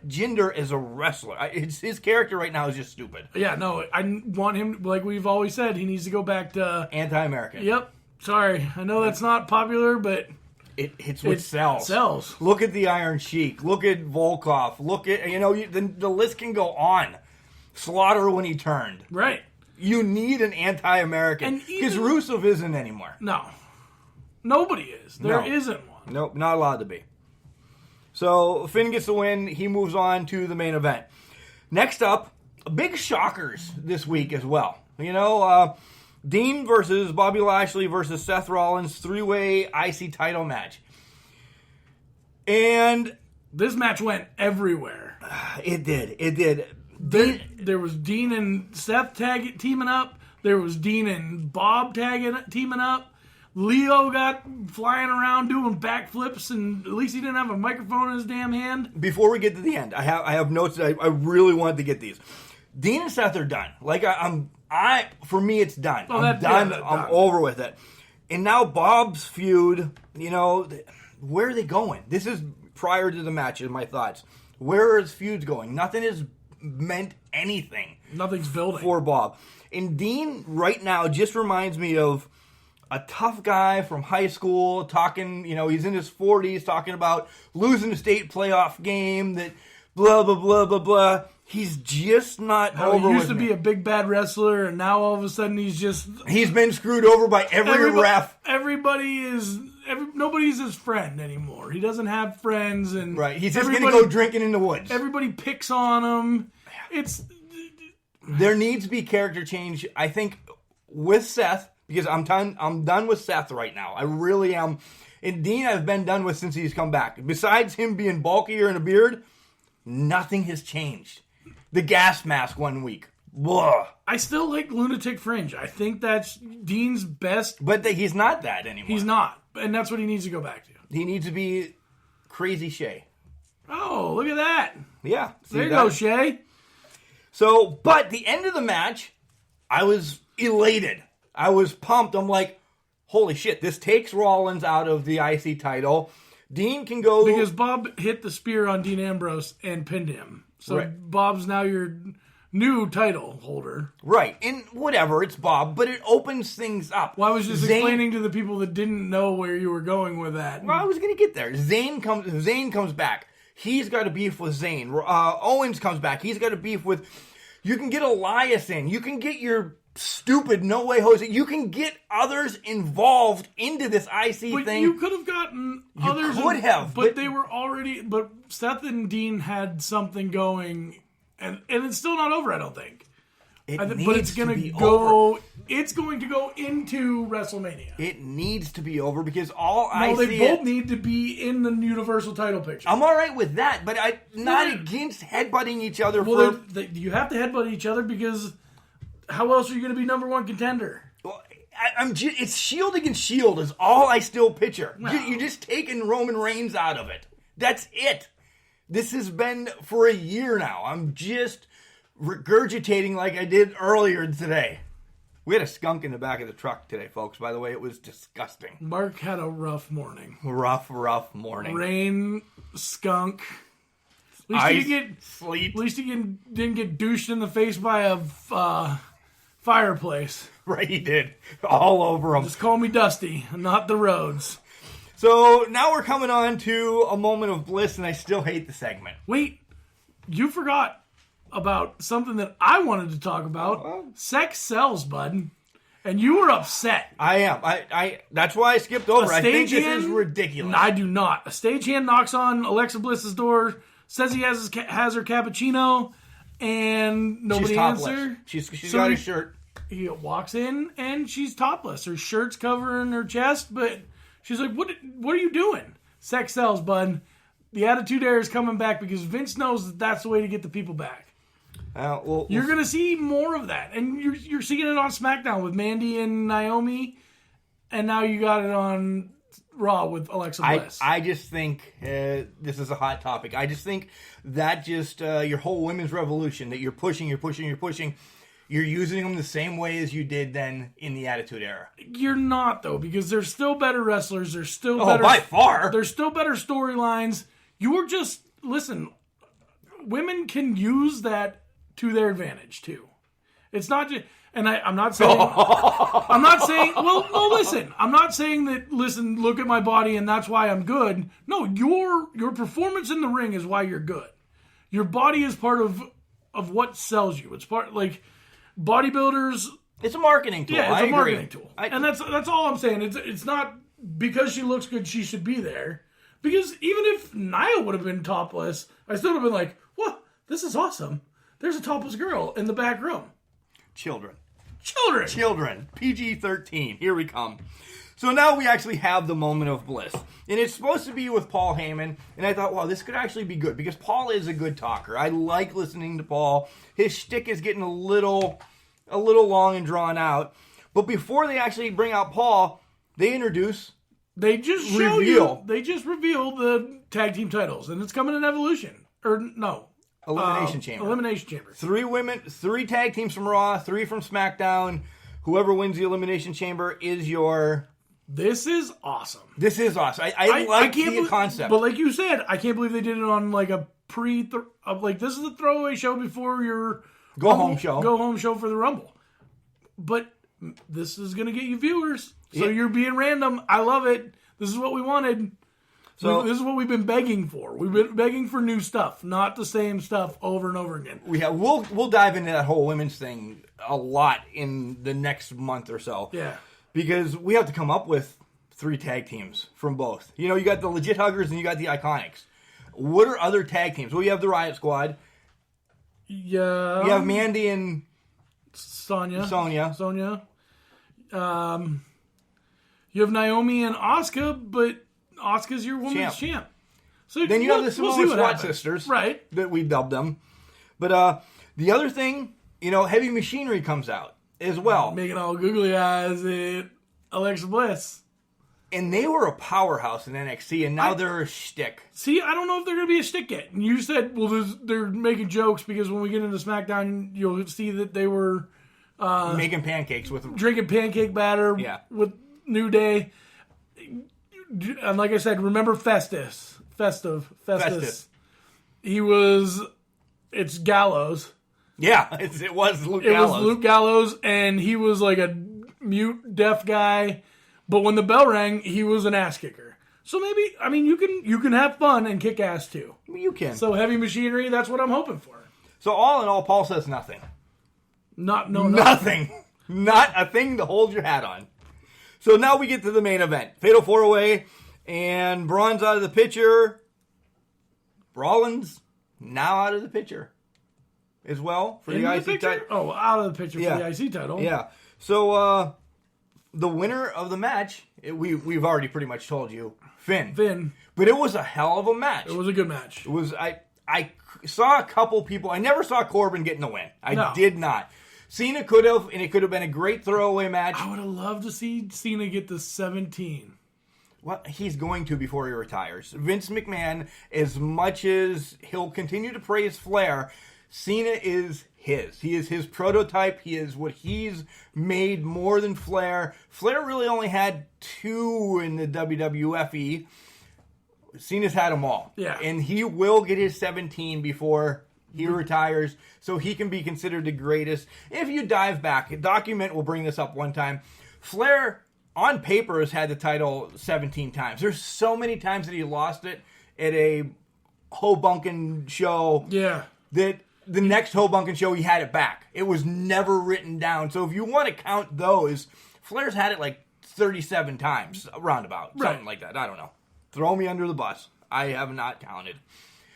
Jinder as a wrestler. His character right now is just stupid. Yeah, no, I want him, like we've always said, he needs to go back to... Anti-American. Yep. Sorry. I know that's not popular, but... It's what sells. Sells. Look at the Iron Sheik. Look at Volkov. Look at, the list can go on. Slaughter when he turned. Right. You need an anti-American. Because Rusev isn't anymore. No. Nobody is. There No. isn't one. Nope, not allowed to be. So Finn gets the win. He moves on to the main event. Next up, big shockers this week as well. Dean versus Bobby Lashley versus Seth Rollins 3-way IC title match. And this match went everywhere. It did. There was Dean and Seth teaming up. There was Dean and Bob teaming up. Leo got flying around doing backflips, and at least he didn't have a microphone in his damn hand. Before we get to the end, I have notes that I really wanted to get these. Dean and Seth are done. For me, it's done. I'm done. I'm over with it. And now Bob's feud, where are they going? This is prior to the match, in my thoughts. Where are his feuds going? Nothing has meant anything. Nothing's building. For Bob. And Dean, right now, just reminds me of a tough guy from high school talking, he's in his 40s talking about losing a state playoff game, that blah, blah, blah, blah, blah. He's just not over with me. He used to be a big bad wrestler, and now all of a sudden he's been screwed over by every ref. Nobody's his friend anymore. He doesn't have friends, and right. He's just going to go drinking in the woods. Everybody picks on him. There needs to be character change, I think, with Seth, because I'm done with Seth right now. I really am. And Dean I've been done with since he's come back. Besides him being bulkier and a beard, nothing has changed. The gas mask one week. Blah. I still like Lunatic Fringe. I think that's Dean's best. But he's not that anymore. He's not. And that's what he needs to go back to. He needs to be Crazy Shay. Oh, look at that. Yeah. There you go, Shay. So, but the end of the match, I was elated. I was pumped. I'm like, holy shit, this takes Rollins out of the IC title. Dean can go... Because Bob hit the spear on Dean Ambrose and pinned him. So right. Bob's now your new title holder. Right. And whatever, it's Bob, but it opens things up. Well, I was just explaining to the people that didn't know where you were going with that. Well, I was going to get there. Zayn comes back. He's got a beef with Zayn. Owens comes back. He's got a beef with... You can get Elias in. You can get your stupid No Way Jose. You can get others involved into this IC thing. You could have gotten others. You could have. But they were already... But Seth and Dean had something going, and it's still not over, I don't think. But it's going to go... It's going to go into WrestleMania. It needs to be over because I see... they both need to be in the Universal title picture. I'm all right with that, but I'm not against headbutting each other. Well, you have to headbutt each other because how else are you going to be number one contender? Well, it's Shield against Shield is all I still picture. No. You're just taking Roman Reigns out of it. That's it. This has been for a year now. I'm just regurgitating like I did earlier today. We had a skunk in the back of the truck today, folks. By the way, it was disgusting. Mark had a rough morning. Rough morning. Rain, skunk. Sleet. At least he didn't get douched in the face by a fireplace. Right, he did. All over him. Just call me Dusty, not the roads. So now we're coming on to a moment of bliss, and I still hate the segment. Wait, you forgot about something that I wanted to talk about. Sex sells, bud. And you were upset. I am. I that's why I skipped over. I think this is ridiculous. I do not. A stagehand knocks on Alexa Bliss's door, says he has her cappuccino, and nobody answers. She's got a shirt. He walks in, and she's topless. Her shirt's covering her chest, but she's like, what are you doing? Sex sells, bud. The Attitude Era is coming back because Vince knows that's the way to get the people back. You're going to see more of that. And you're seeing it on SmackDown with Mandy and Naomi. And now you got it on Raw with Alexa Bliss. I just think this is a hot topic. I just think that your whole women's revolution that you're pushing. You're using them the same way as you did then in the Attitude Era. You're not, though, because there's still better wrestlers. There's still better... by far. There's still better storylines. You were just... Listen, women can use that to their advantage, too. It's not just... And I'm not saying, well, no, listen, I'm not saying that, listen, look at my body and that's why I'm good. No, your performance in the ring is why you're good. Your body is part of what sells you. It's part, like, bodybuilders. It's a marketing tool. Yeah, it's a marketing tool. And that's all I'm saying. It's not because she looks good, she should be there. Because even if Nia would have been topless, I still would have been like, "What? This is awesome. There's a topless girl in the back room." Children. PG-13. Here we come. So now we actually have the moment of bliss. And it's supposed to be with Paul Heyman. And I thought, wow, this could actually be good. Because Paul is a good talker. I like listening to Paul. His shtick is getting a little long and drawn out. But before they actually bring out Paul, they introduce... They just revealed the tag team titles. And it's coming in Evolution. Or, no. Elimination Chamber. Elimination Chamber. 3 women, 3 tag teams from Raw, 3 from SmackDown. Whoever wins the Elimination Chamber is your... This is awesome. This is awesome. I like the concept. But like you said, I can't believe they did it on like a like this is a throwaway show before your go-home show. Go-home show for the Rumble. But this is going to get you viewers. So you're being random. I love it. This is what we wanted. So this is what we've been begging for. We've been begging for new stuff, not the same stuff over and over again. We'll dive into that whole women's thing a lot in the next month or so. Yeah. Because we have to come up with 3 tag teams from both. You know, you got the Legit Huggers and you got the Iconics. What are other tag teams? Well, you have the Riot Squad. Yeah. You have Mandy and Sonya. You have Naomi and Asuka, but Asuka's your women's champ. So then you have the Samoa SWAT sisters. Right. That we dubbed them. But the other thing, you know, Heavy Machinery comes out as well. Making all googly eyes at Alexa Bliss. And they were a powerhouse in NXT, and now they're a shtick. See, I don't know if they're going to be a shtick yet. And you said, well, they're making jokes because when we get into SmackDown, you'll see that they were... making pancakes with them. Drinking pancake batter with New Day. And like I said, remember Festus. He was... It's Gallows. Yeah, it was Luke Gallows. It was Luke Gallows, and he was like a mute, deaf guy. But when the bell rang, he was an ass kicker. So maybe, I mean, you can have fun and kick ass too. You can. So Heavy Machinery, that's what I'm hoping for. So all in all, Paul says nothing. Nothing. Not a thing to hold your hat on. So now we get to the main event. Fatal 4-Way, and Braun's out of the picture. Rollins now out of the picture as well for the IC title. Oh, out of the picture for the IC title. Yeah. So the winner of the match, we've already pretty much told you, Finn. But it was a hell of a match. It was a good match. It was. I saw a couple people. I never saw Corbin getting the win. I did not. Cena could have, and it could have been a great throwaway match. I would have loved to see Cena get the 17. Well, he's going to before he retires. Vince McMahon, as much as he'll continue to praise Flair, Cena is his. He is his prototype. He is what he's made more than Flair. Flair really only had 2 in the WWFE. Cena's had them all. Yeah. And he will get his 17 before he retires, so he can be considered the greatest. If you dive back, a document will bring this up one time. Flair, on paper, has had the title 17 times. There's so many times that he lost it at a Hoboken show that the next Hoboken show he had it back. It was never written down. So if you want to count those, Flair's had it like 37 times, roundabout. Something like that. I don't know. Throw me under the bus. I have not counted.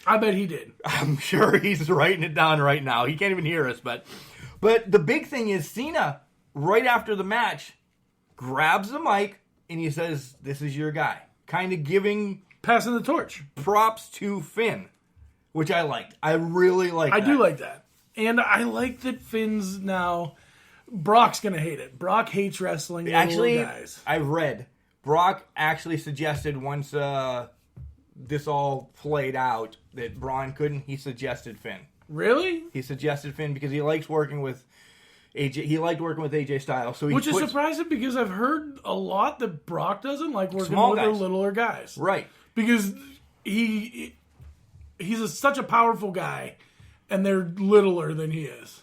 I bet he did. I'm sure he's writing it down right now. He can't even hear us. But the big thing is Cena, right after the match, grabs the mic and he says, "This is your guy." Kind of passing the torch. Props to Finn, which I liked. I really like that. I do like that. And I like that Finn's now... Brock's going to hate it. Brock hates wrestling little guys. I read. Brock actually suggested once this all played out that Braun couldn't. He suggested Finn. Really? He suggested Finn because he likes working with AJ. He liked working with AJ Styles. So which is surprising because I've heard a lot that Brock doesn't like working with the littler guys. Right. Because he's such a powerful guy and they're littler than he is.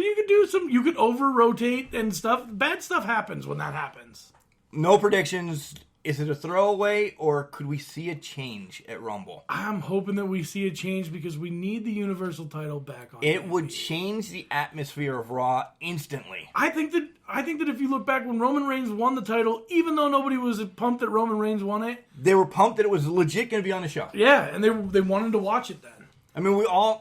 You could over-rotate and stuff. Bad stuff happens when that happens. No predictions. Is it a throwaway, or could we see a change at Rumble? I'm hoping that we see a change because we need the Universal title back on. It would change the atmosphere of Raw instantly. I think that if you look back when Roman Reigns won the title, even though nobody was pumped that Roman Reigns won it, they were pumped that it was legit going to be on the show. Yeah, and they wanted to watch it then. I mean, I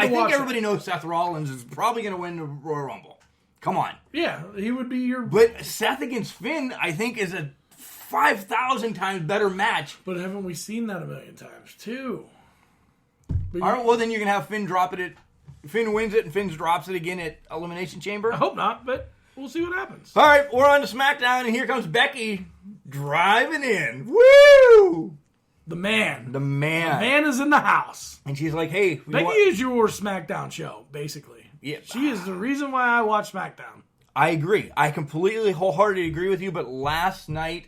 think everybody it. knows Seth Rollins is probably going to win the Royal Rumble. Come on. Yeah, he would be your... But Seth against Finn, I think, is a 5,000 times better match. But haven't we seen that a million times, too? All right, well, then you can have Finn drop it Finn wins it and Finn drops it again at Elimination Chamber. I hope not, but we'll see what happens. All right, we're on to SmackDown, and here comes Becky driving in. Woo! The man. The man. The man is in the house. And she's like, hey... Becky is your SmackDown show, basically. Yeah. She is the reason why I watch SmackDown. I agree. I completely, wholeheartedly agree with you, but last night,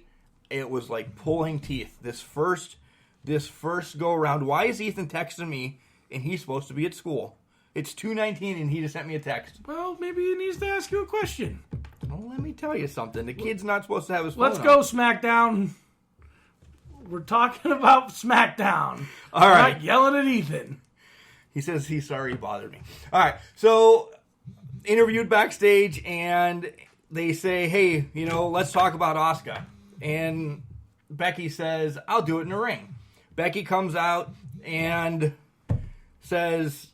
it was like pulling teeth. This first go-around. Why is Ethan texting me, and he's supposed to be at school? It's 2:19, and he just sent me a text. Well, maybe he needs to ask you a question. Well, let me tell you something. The kid's not supposed to have his phone Let's go, SmackDown. We're talking about SmackDown. All right. We're not yelling at Ethan. He says he's sorry he bothered me. All right. So, interviewed backstage, and they say, hey, let's talk about Asuka. And Becky says, I'll do it in the ring. Becky comes out and says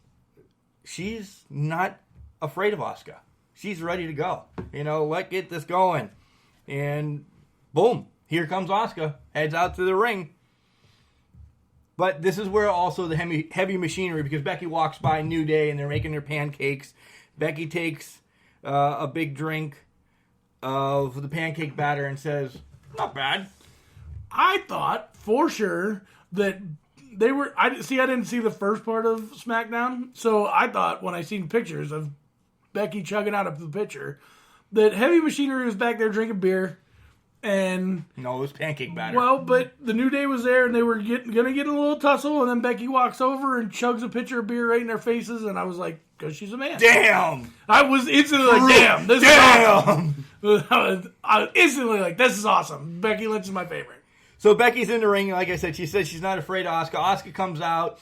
she's not afraid of Asuka. She's ready to go. Let's get this going. And boom, here comes Asuka. Heads out to the ring. But this is where also the heavy machinery, because Becky walks by New Day and they're making their pancakes. Becky takes a big drink of the pancake batter and says, not bad. I thought for sure that they were... I didn't see the first part of SmackDown, so I thought when I seen pictures of Becky chugging out of the pitcher that heavy machinery was back there drinking beer. And no, it was pancake batter. Well, but the New Day was there, and they were gonna get a little tussle, and then Becky walks over and chugs a pitcher of beer right in their faces, and I was like, because she's a man. Damn! I was instantly like, damn, this is awesome. I was instantly like, this is awesome. Becky Lynch is my favorite. So Becky's in the ring, like I said, she says she's not afraid of Asuka. Asuka comes out,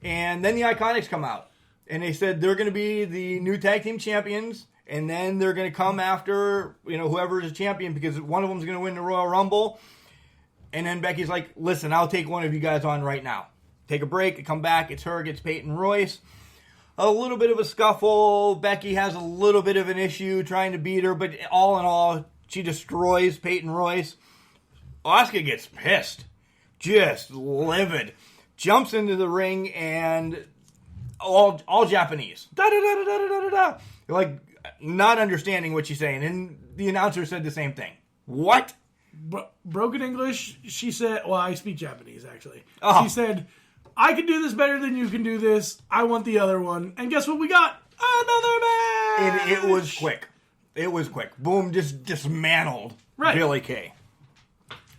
and then the Iconics come out. And they said they're going to be the new tag team champions. And then they're going to come after, whoever is a champion, because one of them is going to win the Royal Rumble. And then Becky's like, listen, I'll take one of you guys on right now. Take a break, come back. It's her against Peyton Royce. A little bit of a scuffle. Becky has a little bit of an issue trying to beat her. But all in all, she destroys Peyton Royce. Asuka gets pissed. Just livid. Jumps into the ring and all Japanese. Da-da-da-da-da-da-da-da. Like... not understanding what she's saying. And the announcer said the same thing. What? Broken English, she said... Well, I speak Japanese, actually. Oh. She said, I can do this better than you can do this. I want the other one. And guess what we got? Another match! And it was quick. It was quick. Boom, just dismantled Billie Kay.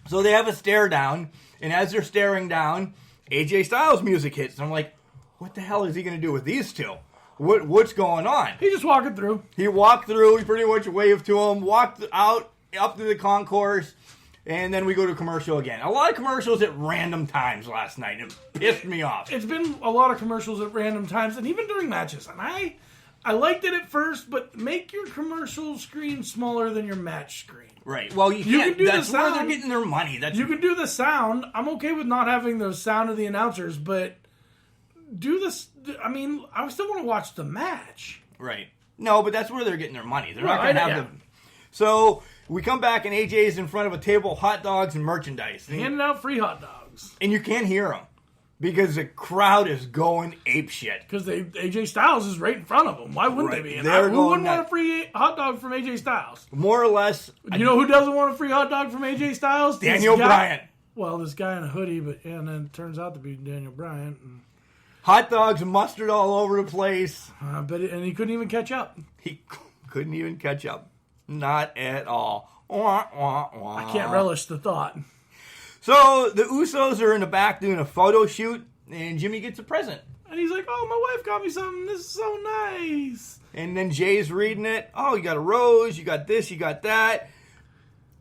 So they have a stare down. And as they're staring down, AJ Styles music hits. And I'm like, what the hell is he going to do with these two? What's going on? He just walking through. He walked through. He pretty much waved to him. Walked out up to the concourse. And then we go to commercial again. A lot of commercials at random times last night. It pissed me off. It's been a lot of commercials at random times. And even during matches. And I liked it at first. But make your commercial screen smaller than your match screen. Right. Well, you can do that's the sound. where they're getting their money. You can do the sound. I'm okay with not having the sound of the announcers. But... do this. I mean, I still want to watch the match. Right. No, but that's where they're getting their money. They're not going to have them. So we come back and AJ's in front of a table of hot dogs and merchandise. Handing out free hot dogs. And you can't hear them because the crowd is going apeshit. Because AJ Styles is right in front of them. Why wouldn't they be? Who wouldn't want a free hot dog from AJ Styles? More or less. You know who doesn't want a free hot dog from AJ Styles? Daniel Bryan. Well, this guy in a hoodie, and then it turns out to be Daniel Bryan. Hot dogs, mustard all over the place. And he couldn't even catch up. He couldn't even catch up. Not at all. Wah, wah, wah. I can't relish the thought. So the Usos are in the back doing a photo shoot, and Jimmy gets a present. And he's like, oh, my wife got me something. This is so nice. And then Jay's reading it. Oh, you got a rose. You got this. You got that.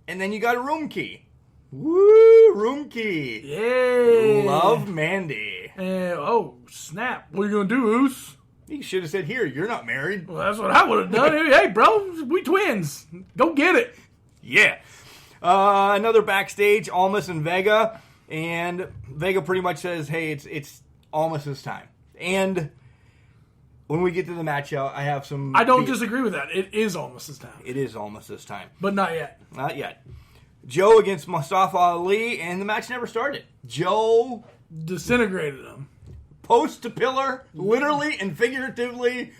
And then you got a room key. Woo, room key. Yay. Love Mandy. Oh, snap. What are you going to do, Oos? He should have said, here, you're not married. Well, that's what I would have done. Hey, bro, we twins. Go get it. Yeah. Another backstage, Almas and Vega. And Vega pretty much says, hey, it's Almas' time. And when we get to the match out, I have some... I don't disagree with that. It is almost his time. It is Almas' time. But not yet. Not yet. Joe against Mustafa Ali, and the match never started. Joe... disintegrated him. Post to pillar, literally and figuratively,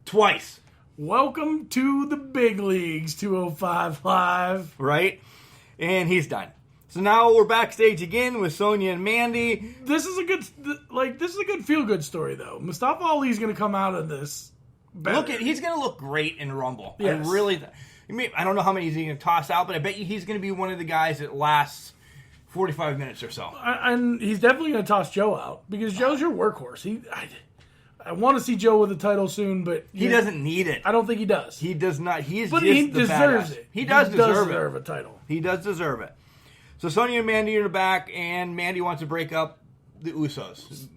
twice. Welcome to the big leagues, 205 Live. Right? And he's done. So now we're backstage again with Sonya and Mandy. This is a good feel-good story, though. Mustafa Ali's going to come out of this better. He's going to look great in Rumble. Yes. I don't know how many he's going to toss out, but I bet you he's going to be one of the guys that lasts 45 minutes or so. And he's definitely going to toss Joe out, because Joe's your workhorse. I want to see Joe with the title soon, but... He doesn't need it. I don't think he does. He does not. He is but just he the deserves badass. it. He does deserve a title. He does deserve it. So Sonya and Mandy are in the back, and Mandy wants to break up the Usos.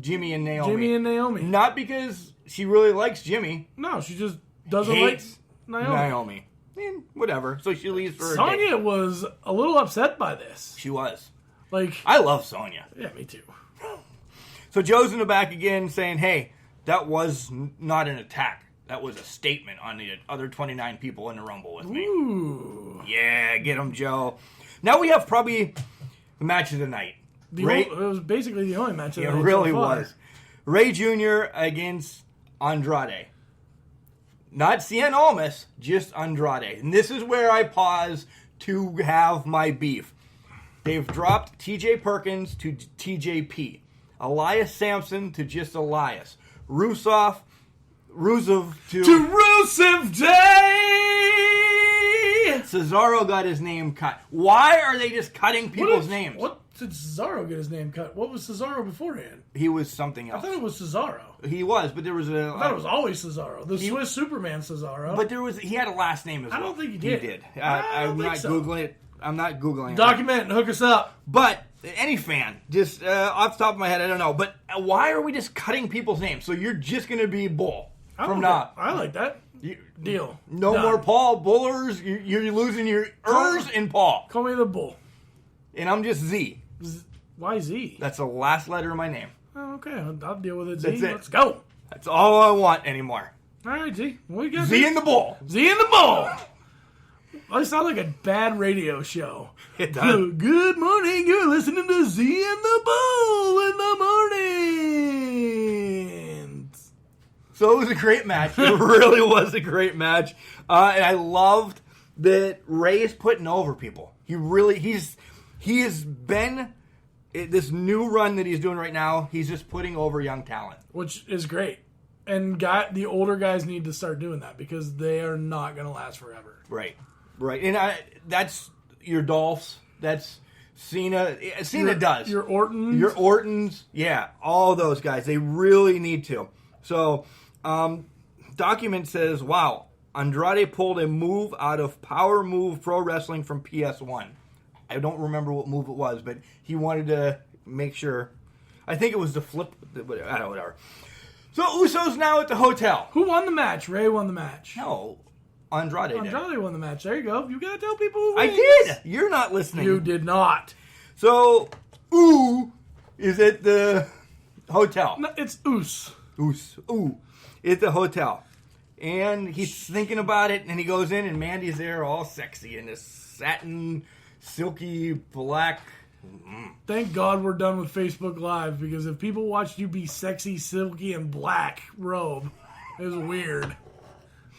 Jimmy and Naomi. Not because she really likes Jimmy. No, she just doesn't Hates like Naomi. And whatever. So she leaves for a Sonya date. was a little upset by this. She was. Like, I love Sonya. yeah, me too. So Joe's in the back again saying, hey, that was not an attack. That was a statement on the other 29 people in the Rumble with me. Ooh. Yeah, get him, Joe. Now we have probably the match of the night. It was basically the only match of the night. It really so far. was. Ray Jr. against Andrade. Not Cien Almas, just Andrade. And this is where I pause to have my beef. They've dropped TJ Perkins to TJP. Elias Sampson to just Elias. Rusev to Rusev Day! Cesaro got his name cut. Why are they just cutting people's names? What did Cesaro get his name cut? What was Cesaro beforehand? He was something else. I thought it was Cesaro. He was, but there was a... I thought it was always Cesaro. The Swiss Superman Cesaro. But he had a last name as well. I don't think he did. He did. I'm not Googling it. I'm not Googling it. Document and hook us up. But any fan, just off the top of my head, I don't know. But why are we just cutting people's names? So you're just going to be Bull from now. I like that. Deal. No Done. more Paul Bullers. You're losing your Ers in Paul. Call me the Bull. And I'm just Z. Why Z? That's the last letter of my name. Oh, okay, I'll deal with it, Z. That's it. Let's go. That's all I want anymore. All right, Z. What you got? Z and the Bull. Z and the Bull. I sound like a bad radio show. It does. Good morning. You're listening to Z and the Bull in the morning. So it was a great match. It really was a great match. And I loved that Ray is putting over people. He has been this new run that he's doing right now. He's just putting over young talent, which is great. And the older guys need to start doing that because they are not going to last forever. Right. And that's your Dolphs. That's Cena. Cena does. Your Ortons. Your Ortons. Yeah, all those guys. They really need to. So, document says, wow, Andrade pulled a move out of Power Move Pro Wrestling from PS1. I don't remember what move it was, but he wanted to make sure. I think it was the flip. I don't know, whatever. So Uso's now at the hotel. Who won the match? Ray won the match. No, Andrade did. Andrade won the match. There you go. You gotta tell people who I wins. did. You're not listening. You did not. So, is at the hotel. No, it's Oos. At the hotel. And he's thinking about it, and he goes in, and Mandy's there all sexy in this satin, silky, black... Thank God we're done with Facebook Live, because if people watched you be sexy, silky, and black robe, it was weird.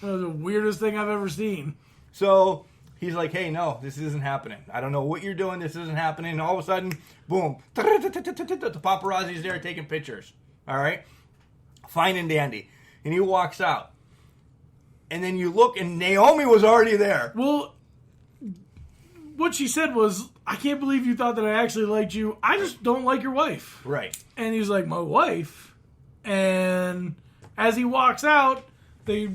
It was the weirdest thing I've ever seen. So he's like, hey, no, this isn't happening. I don't know what you're doing. This isn't happening. And all of a sudden, boom. The paparazzi's there taking pictures. All right? Fine and dandy. And he walks out. And then you look, and Naomi was already there. Well, what she said was, I can't believe you thought that I actually liked you. I just don't like your wife. Right. And he's like, my wife? And as he walks out, they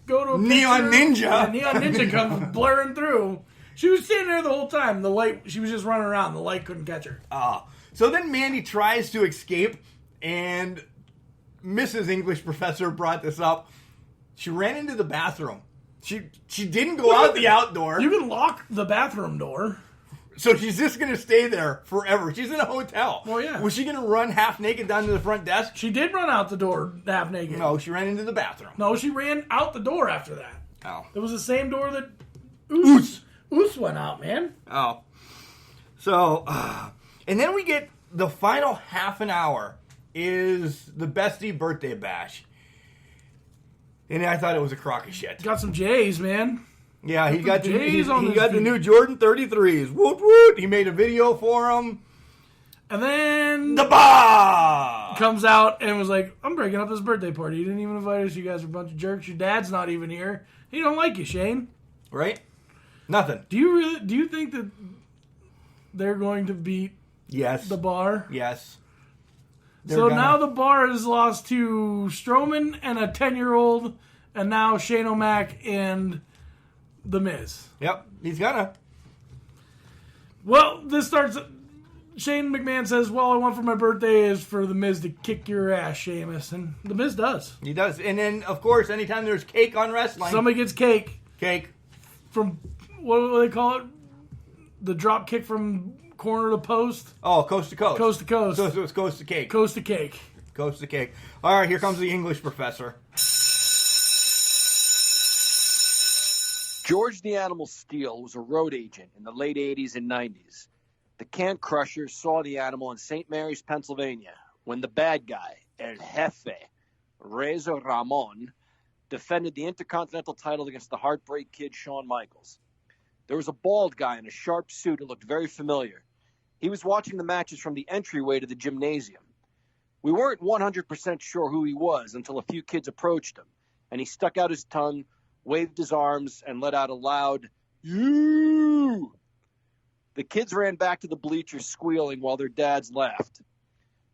go to a Neon picture, Ninja. and Neon Ninja comes blurring through. She was standing there the whole time. The light, she was just running around. The light couldn't catch her. So then Mandy tries to escape, and Mrs. English Professor brought this up. She ran into the bathroom. She didn't go out the outdoor. You can lock the bathroom door. So she's just going to stay there forever. She's in a hotel. Well, yeah. Was she going to run half naked down to the front desk? She did run out the door half naked. No, she ran into the bathroom. No, she ran out the door after that. Oh. It was the same door that Oos went out, man. Oh. So, and then we get the final half an hour is the Bestie birthday bash. And I thought it was a crock of shit. Got some J's, man. Yeah, he got the new Jordan 33s. Woot woot! He made a video for him. And then The bar comes out and was like, "I'm breaking up this birthday party. You didn't even invite us. You guys are a bunch of jerks. Your dad's not even here. He don't like you, Shane." Right? Nothing. Do you think that they're going to beat Yes. the bar? Yes. Now the bar is lost to Strowman and a 10-year-old, and now Shane O'Mac and The Miz. Yep, he's gonna. Well, this starts. Shane McMahon says, "Well, I want for my birthday is for The Miz to kick your ass, Sheamus," and The Miz does. He does. And then, of course, anytime there's cake on wrestling. Somebody gets cake Cake. from, what do they call it? The drop kick from corner to post? Oh, coast to coast. Coast to coast. So it's coast to cake. Coast to cake. Coast to cake. All right, here comes the English professor. George the Animal Steele was a road agent in the late 80s and 90s. The Can Crushers saw the animal in St. Mary's, Pennsylvania, when the bad guy, El Jefe, Razor Ramon, defended the Intercontinental title against the Heartbreak Kid, Shawn Michaels. There was a bald guy in a sharp suit who looked very familiar. He was watching the matches from the entryway to the gymnasium. We weren't 100% sure who he was until a few kids approached him, and he stuck out his tongue, waved his arms, and let out a loud, "You!" The kids ran back to the bleachers squealing while their dads laughed.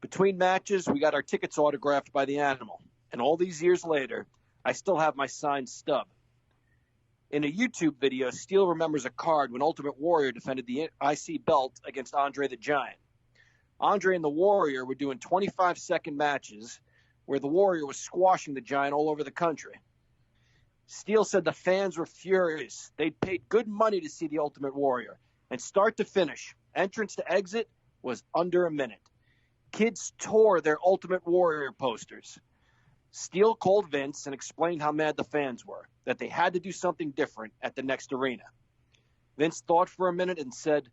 Between matches, we got our tickets autographed by the animal, and all these years later, I still have my signed stub. In a YouTube video, Steele remembers a card when Ultimate Warrior defended the IC belt against Andre the Giant. Andre and the Warrior were doing 25-second matches where the Warrior was squashing the Giant all over the country. Steele said the fans were furious. They'd paid good money to see the Ultimate Warrior. And start to finish, entrance to exit was under a minute. Kids tore their Ultimate Warrior posters. Steele called Vince and explained how mad the fans were, that they had to do something different at the next arena. Vince thought for a minute and said,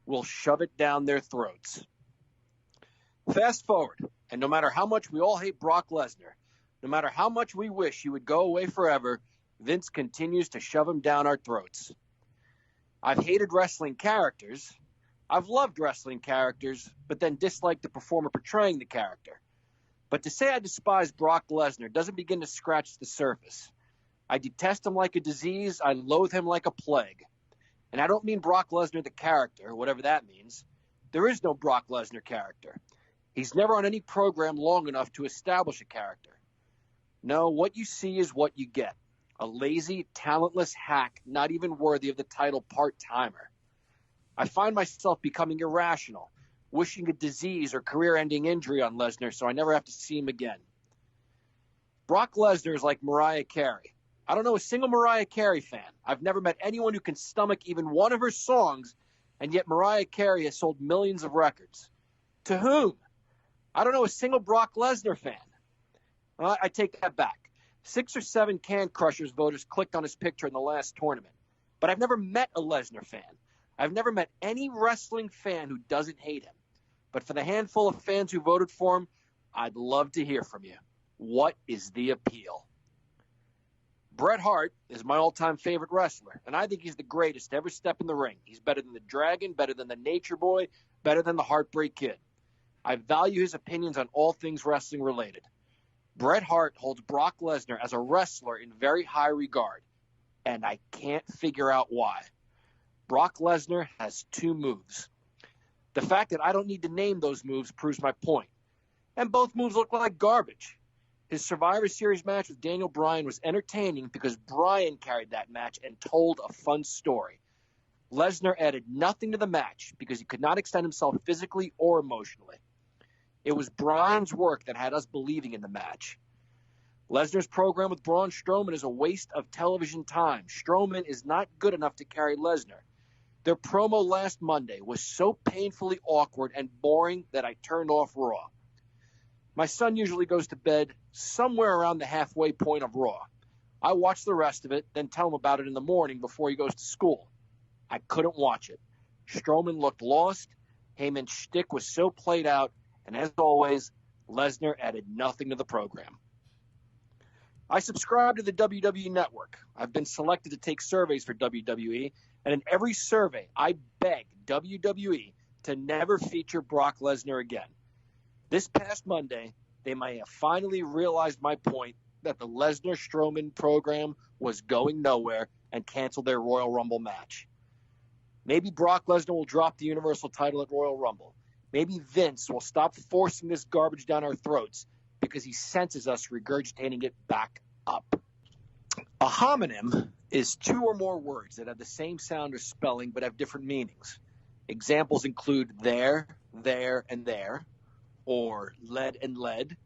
"We'll shove it down their throats." Fast forward, and no matter how much we all hate Brock Lesnar, no matter how much we wish he would go away forever, Vince continues to shove him down our throats. I've hated wrestling characters. I've loved wrestling characters, but then disliked the performer portraying the character. But to say I despise Brock Lesnar doesn't begin to scratch the surface. I detest him like a disease. I loathe him like a plague. And I don't mean Brock Lesnar the character, whatever that means. There is no Brock Lesnar character. He's never on any program long enough to establish a character. No, what you see is what you get. A lazy, talentless hack, not even worthy of the title part-timer. I find myself becoming irrational, wishing a disease or career-ending injury on Lesnar so I never have to see him again. Brock Lesnar is like Mariah Carey. I don't know a single Mariah Carey fan. I've never met anyone who can stomach even one of her songs, and yet Mariah Carey has sold millions of records. To whom? I don't know a single Brock Lesnar fan. Well, I take that back. 6 or 7 Can Crushers voters clicked on his picture in the last tournament. But I've never met a Lesnar fan. I've never met any wrestling fan who doesn't hate him. But for the handful of fans who voted for him, I'd love to hear from you. What is the appeal? Bret Hart is my all-time favorite wrestler, and I think he's the greatest to ever step in the ring. He's better than the Dragon, better than the Nature Boy, better than the Heartbreak Kid. I value his opinions on all things wrestling related. Bret Hart holds Brock Lesnar as a wrestler in very high regard, and I can't figure out why. Brock Lesnar has 2 moves. The fact that I don't need to name those moves proves my point. And both moves looked like garbage. His Survivor Series match with Daniel Bryan was entertaining because Bryan carried that match and told a fun story. Lesnar added nothing to the match because he could not extend himself physically or emotionally. It was Bryan's work that had us believing in the match. Lesnar's program with Braun Strowman is a waste of television time. Strowman is not good enough to carry Lesnar. Their promo last Monday was so painfully awkward and boring that I turned off Raw. My son usually goes to bed somewhere around the halfway point of Raw. I watch the rest of it, then tell him about it in the morning before he goes to school. I couldn't watch it. Strowman looked lost. Heyman's shtick was so played out. And as always, Lesnar added nothing to the program. I subscribe to the WWE Network. I've been selected to take surveys for WWE. And in every survey, I beg WWE to never feature Brock Lesnar again. This past Monday, they may have finally realized my point that the Lesnar-Strowman program was going nowhere and canceled their Royal Rumble match. Maybe Brock Lesnar will drop the Universal title at Royal Rumble. Maybe Vince will stop forcing this garbage down our throats because he senses us regurgitating it back up. A homonym is two or more words that have the same sound or spelling but have different meanings. Examples include there, and there, or lead and lead,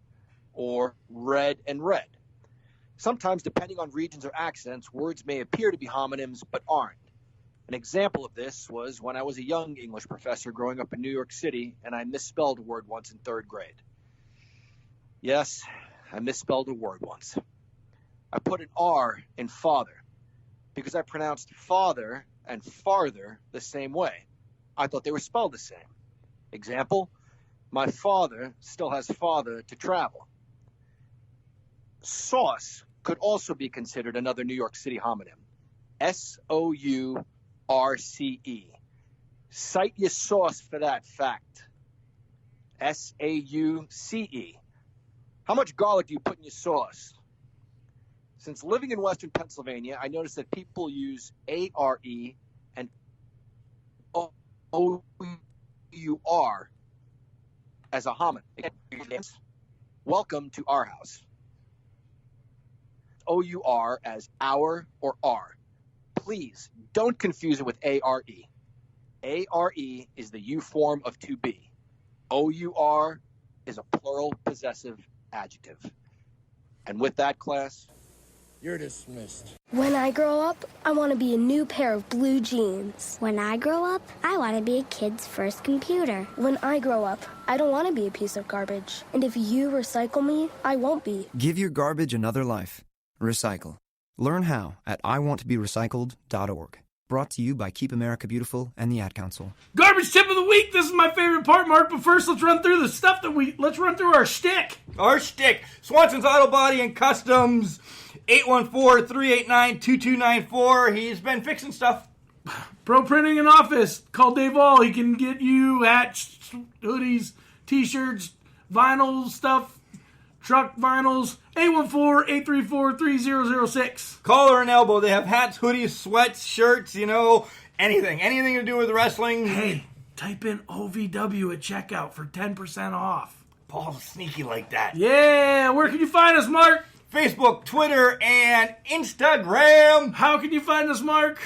or red and red. Sometimes, depending on regions or accents, words may appear to be homonyms but aren't. An example of this was when I was a young English professor growing up in New York City, and I misspelled a word once in third grade. Yes, I misspelled a word once. I put an R in father because I pronounced father and farther the same way. I thought they were spelled the same. Example, my father still has father to travel. Sauce could also be considered another New York City homonym. SOURCE. Cite your sauce for that fact. SAUCE. How much garlic do you put in your sauce? Since living in Western Pennsylvania, I noticed that people use ARE and OUR as a homonym. Welcome to our house. OUR as our or R. Please don't confuse it with ARE. ARE is the U form of to be. OUR is a plural possessive adjective. And with that, class, You're dismissed. When I grow up, I want to be a new pair of blue jeans. When I grow up, I want to be a kid's first computer. When I grow up, I don't want to be a piece of garbage. And if you recycle me, I won't be. Give your garbage another life. Recycle. Learn how at iwanttoberecycled.org. Brought to you by Keep America Beautiful and the Ad Council. Garbage tip of the week. This is my favorite part, Mark. But first, let's run through the stuff let's run through our shtick. Our shtick. Swanson's Auto Body and Customs. 814-389-2294. He's been fixing stuff. Pro Printing in Office. Call Dave All. He can get you hats, hoodies, t-shirts, vinyl stuff, truck vinyls. 814-834-3006. Collar and elbow. They have hats, hoodies, sweats, shirts, anything. Anything to do with wrestling. Hey, type in OVW at checkout for 10% off. Paul's sneaky like that. Yeah, where can you find us, Mark? Facebook, Twitter, and Instagram. How can you find us, Mark?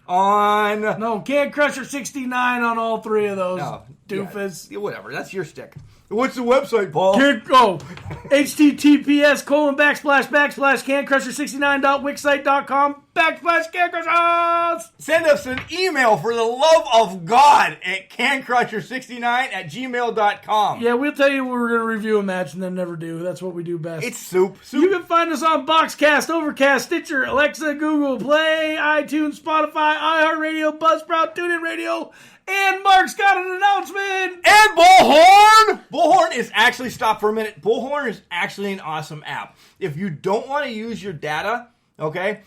On... No, Can Crusher 69 on all three of those, doofus. Yeah, whatever, that's your stick. What's the website, Paul? https://canCrusher69.wixsite.com/cancrushers. Send us an email for the love of God at cancrusher69@gmail.com. Yeah, we'll tell you we're going to review a match and then never do. That's what we do best. It's soup. You can find us on Boxcast, Overcast, Stitcher, Alexa, Google Play, iTunes, Spotify, iHeartRadio, Buzzsprout, TuneIn Radio, and Mark's got an announcement. And Bullhorn! Bullhorn is actually, stop for a minute. Bullhorn is actually an awesome app. If you don't want to use your data, okay,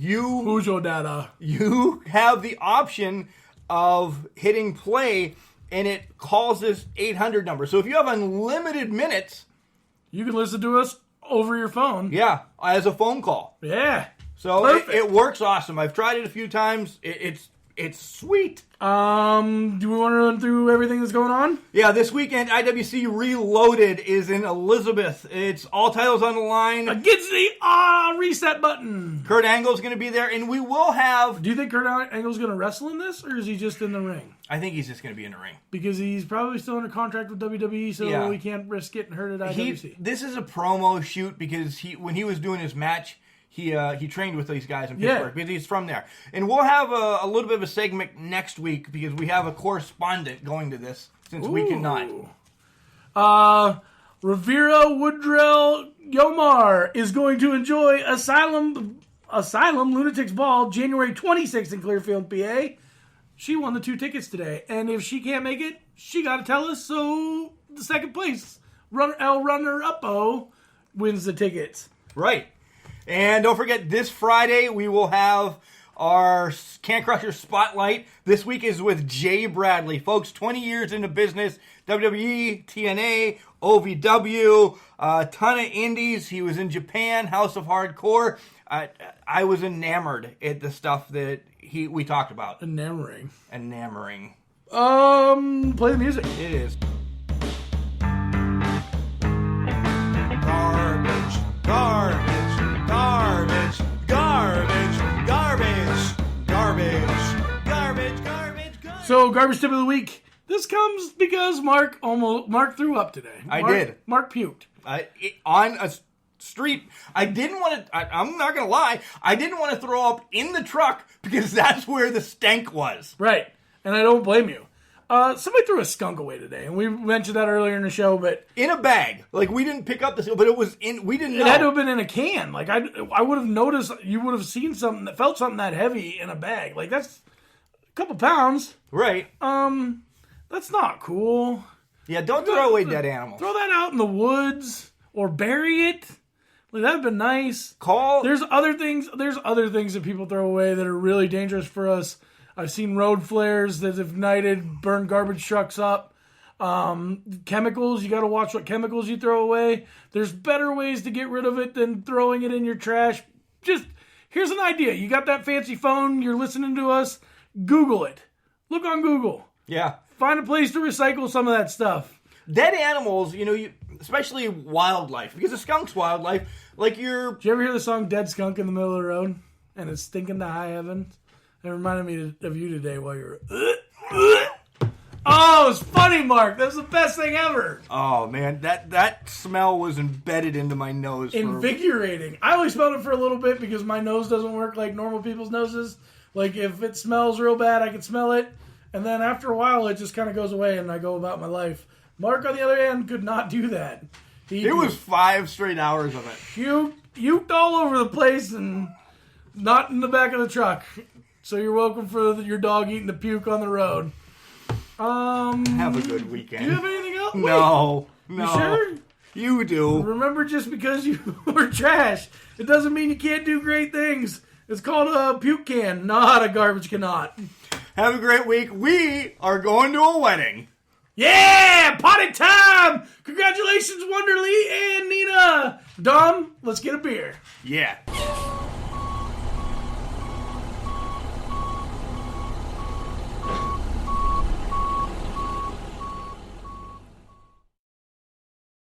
Who's your data? You have the option of hitting play, and it calls this 800 number. So if you have unlimited minutes, you can listen to us over your phone. Yeah, as a phone call. Yeah. So it works awesome. I've tried it a few times. It's It's sweet. Do we want to run through everything that's going on? Yeah, this weekend, IWC Reloaded is in Elizabeth. It's all titles on the line. Against the reset button. Kurt Angle's going to be there, and we will have... Do you think Kurt Angle's going to wrestle in this, or is he just in the ring? I think he's just going to be in the ring. Because he's probably still under contract with WWE, so he can't risk getting hurt at IWC. This is a promo shoot because when he was doing his match... He trained with these guys in Pittsburgh because he's from there. And we'll have a little bit of a segment next week because we have a correspondent going to this since we cannot. Rivera Woodrell Yomar is going to enjoy Asylum Lunatics Ball January 26th in Clearfield, PA. She won the 2 tickets today. And if she can't make it, she got to tell us so the second place runner-up-o wins the tickets. Right. And don't forget, this Friday we will have our Can Crusher Spotlight. This week is with Jay Bradley. Folks, 20 years in the business, WWE, TNA, OVW, a ton of indies. He was in Japan, House of Hardcore. I was enamored at the stuff that we talked about. Enamoring. Play the music. It is. Garbage. So, garbage tip of the week. This comes because Mark threw up today. I did. Mark puked. On a street. I didn't want to, I'm not going to lie, I didn't want to throw up in the truck because that's where the stank was. Right. And I don't blame you. Somebody threw a skunk away today, and we mentioned that earlier in the show, but... In a bag. Like, we didn't pick up the... But it was in... We didn't know. It had to have been in a can. Like, I would have noticed... You would have seen something that felt something that heavy in a bag. Like, that's a couple pounds. Right. That's not cool. Yeah, don't throw away dead animals. Throw that out in the woods, or bury it. Like, that'd been nice. Call... There's other things that people throw away that are really dangerous for us. I've seen road flares that have ignited, burned garbage trucks up. Chemicals, you got to watch what chemicals you throw away. There's better ways to get rid of it than throwing it in your trash. Just, here's an idea. You got that fancy phone, you're listening to us, Google it. Look on Google. Yeah. Find a place to recycle some of that stuff. Dead animals, especially wildlife, because a skunk's wildlife, like Did you ever hear the song Dead Skunk in the Middle of the Road? And it's stinking to high heavens? It reminded me of you today while you were... Oh, it was funny, Mark. That was the best thing ever. Oh, man. That smell was embedded into my nose. Invigorating. I only smelled it for a little bit because my nose doesn't work like normal people's noses. Like, if it smells real bad, I can smell it. And then after a while, it just kind of goes away and I go about my life. Mark, on the other hand, could not do that. It was 5 straight hours of it. Puked all over the place and not in the back of the truck. So you're welcome for your dog eating the puke on the road. Have a good weekend. Do you have anything else? No. You sure? You do. Remember, just because you were trash, it doesn't mean you can't do great things. It's called a puke can, not a garbage cannot. Have a great week. We are going to a wedding. Yeah! Party time! Congratulations, Wonderly and Nina. Dom, let's get a beer. Yeah.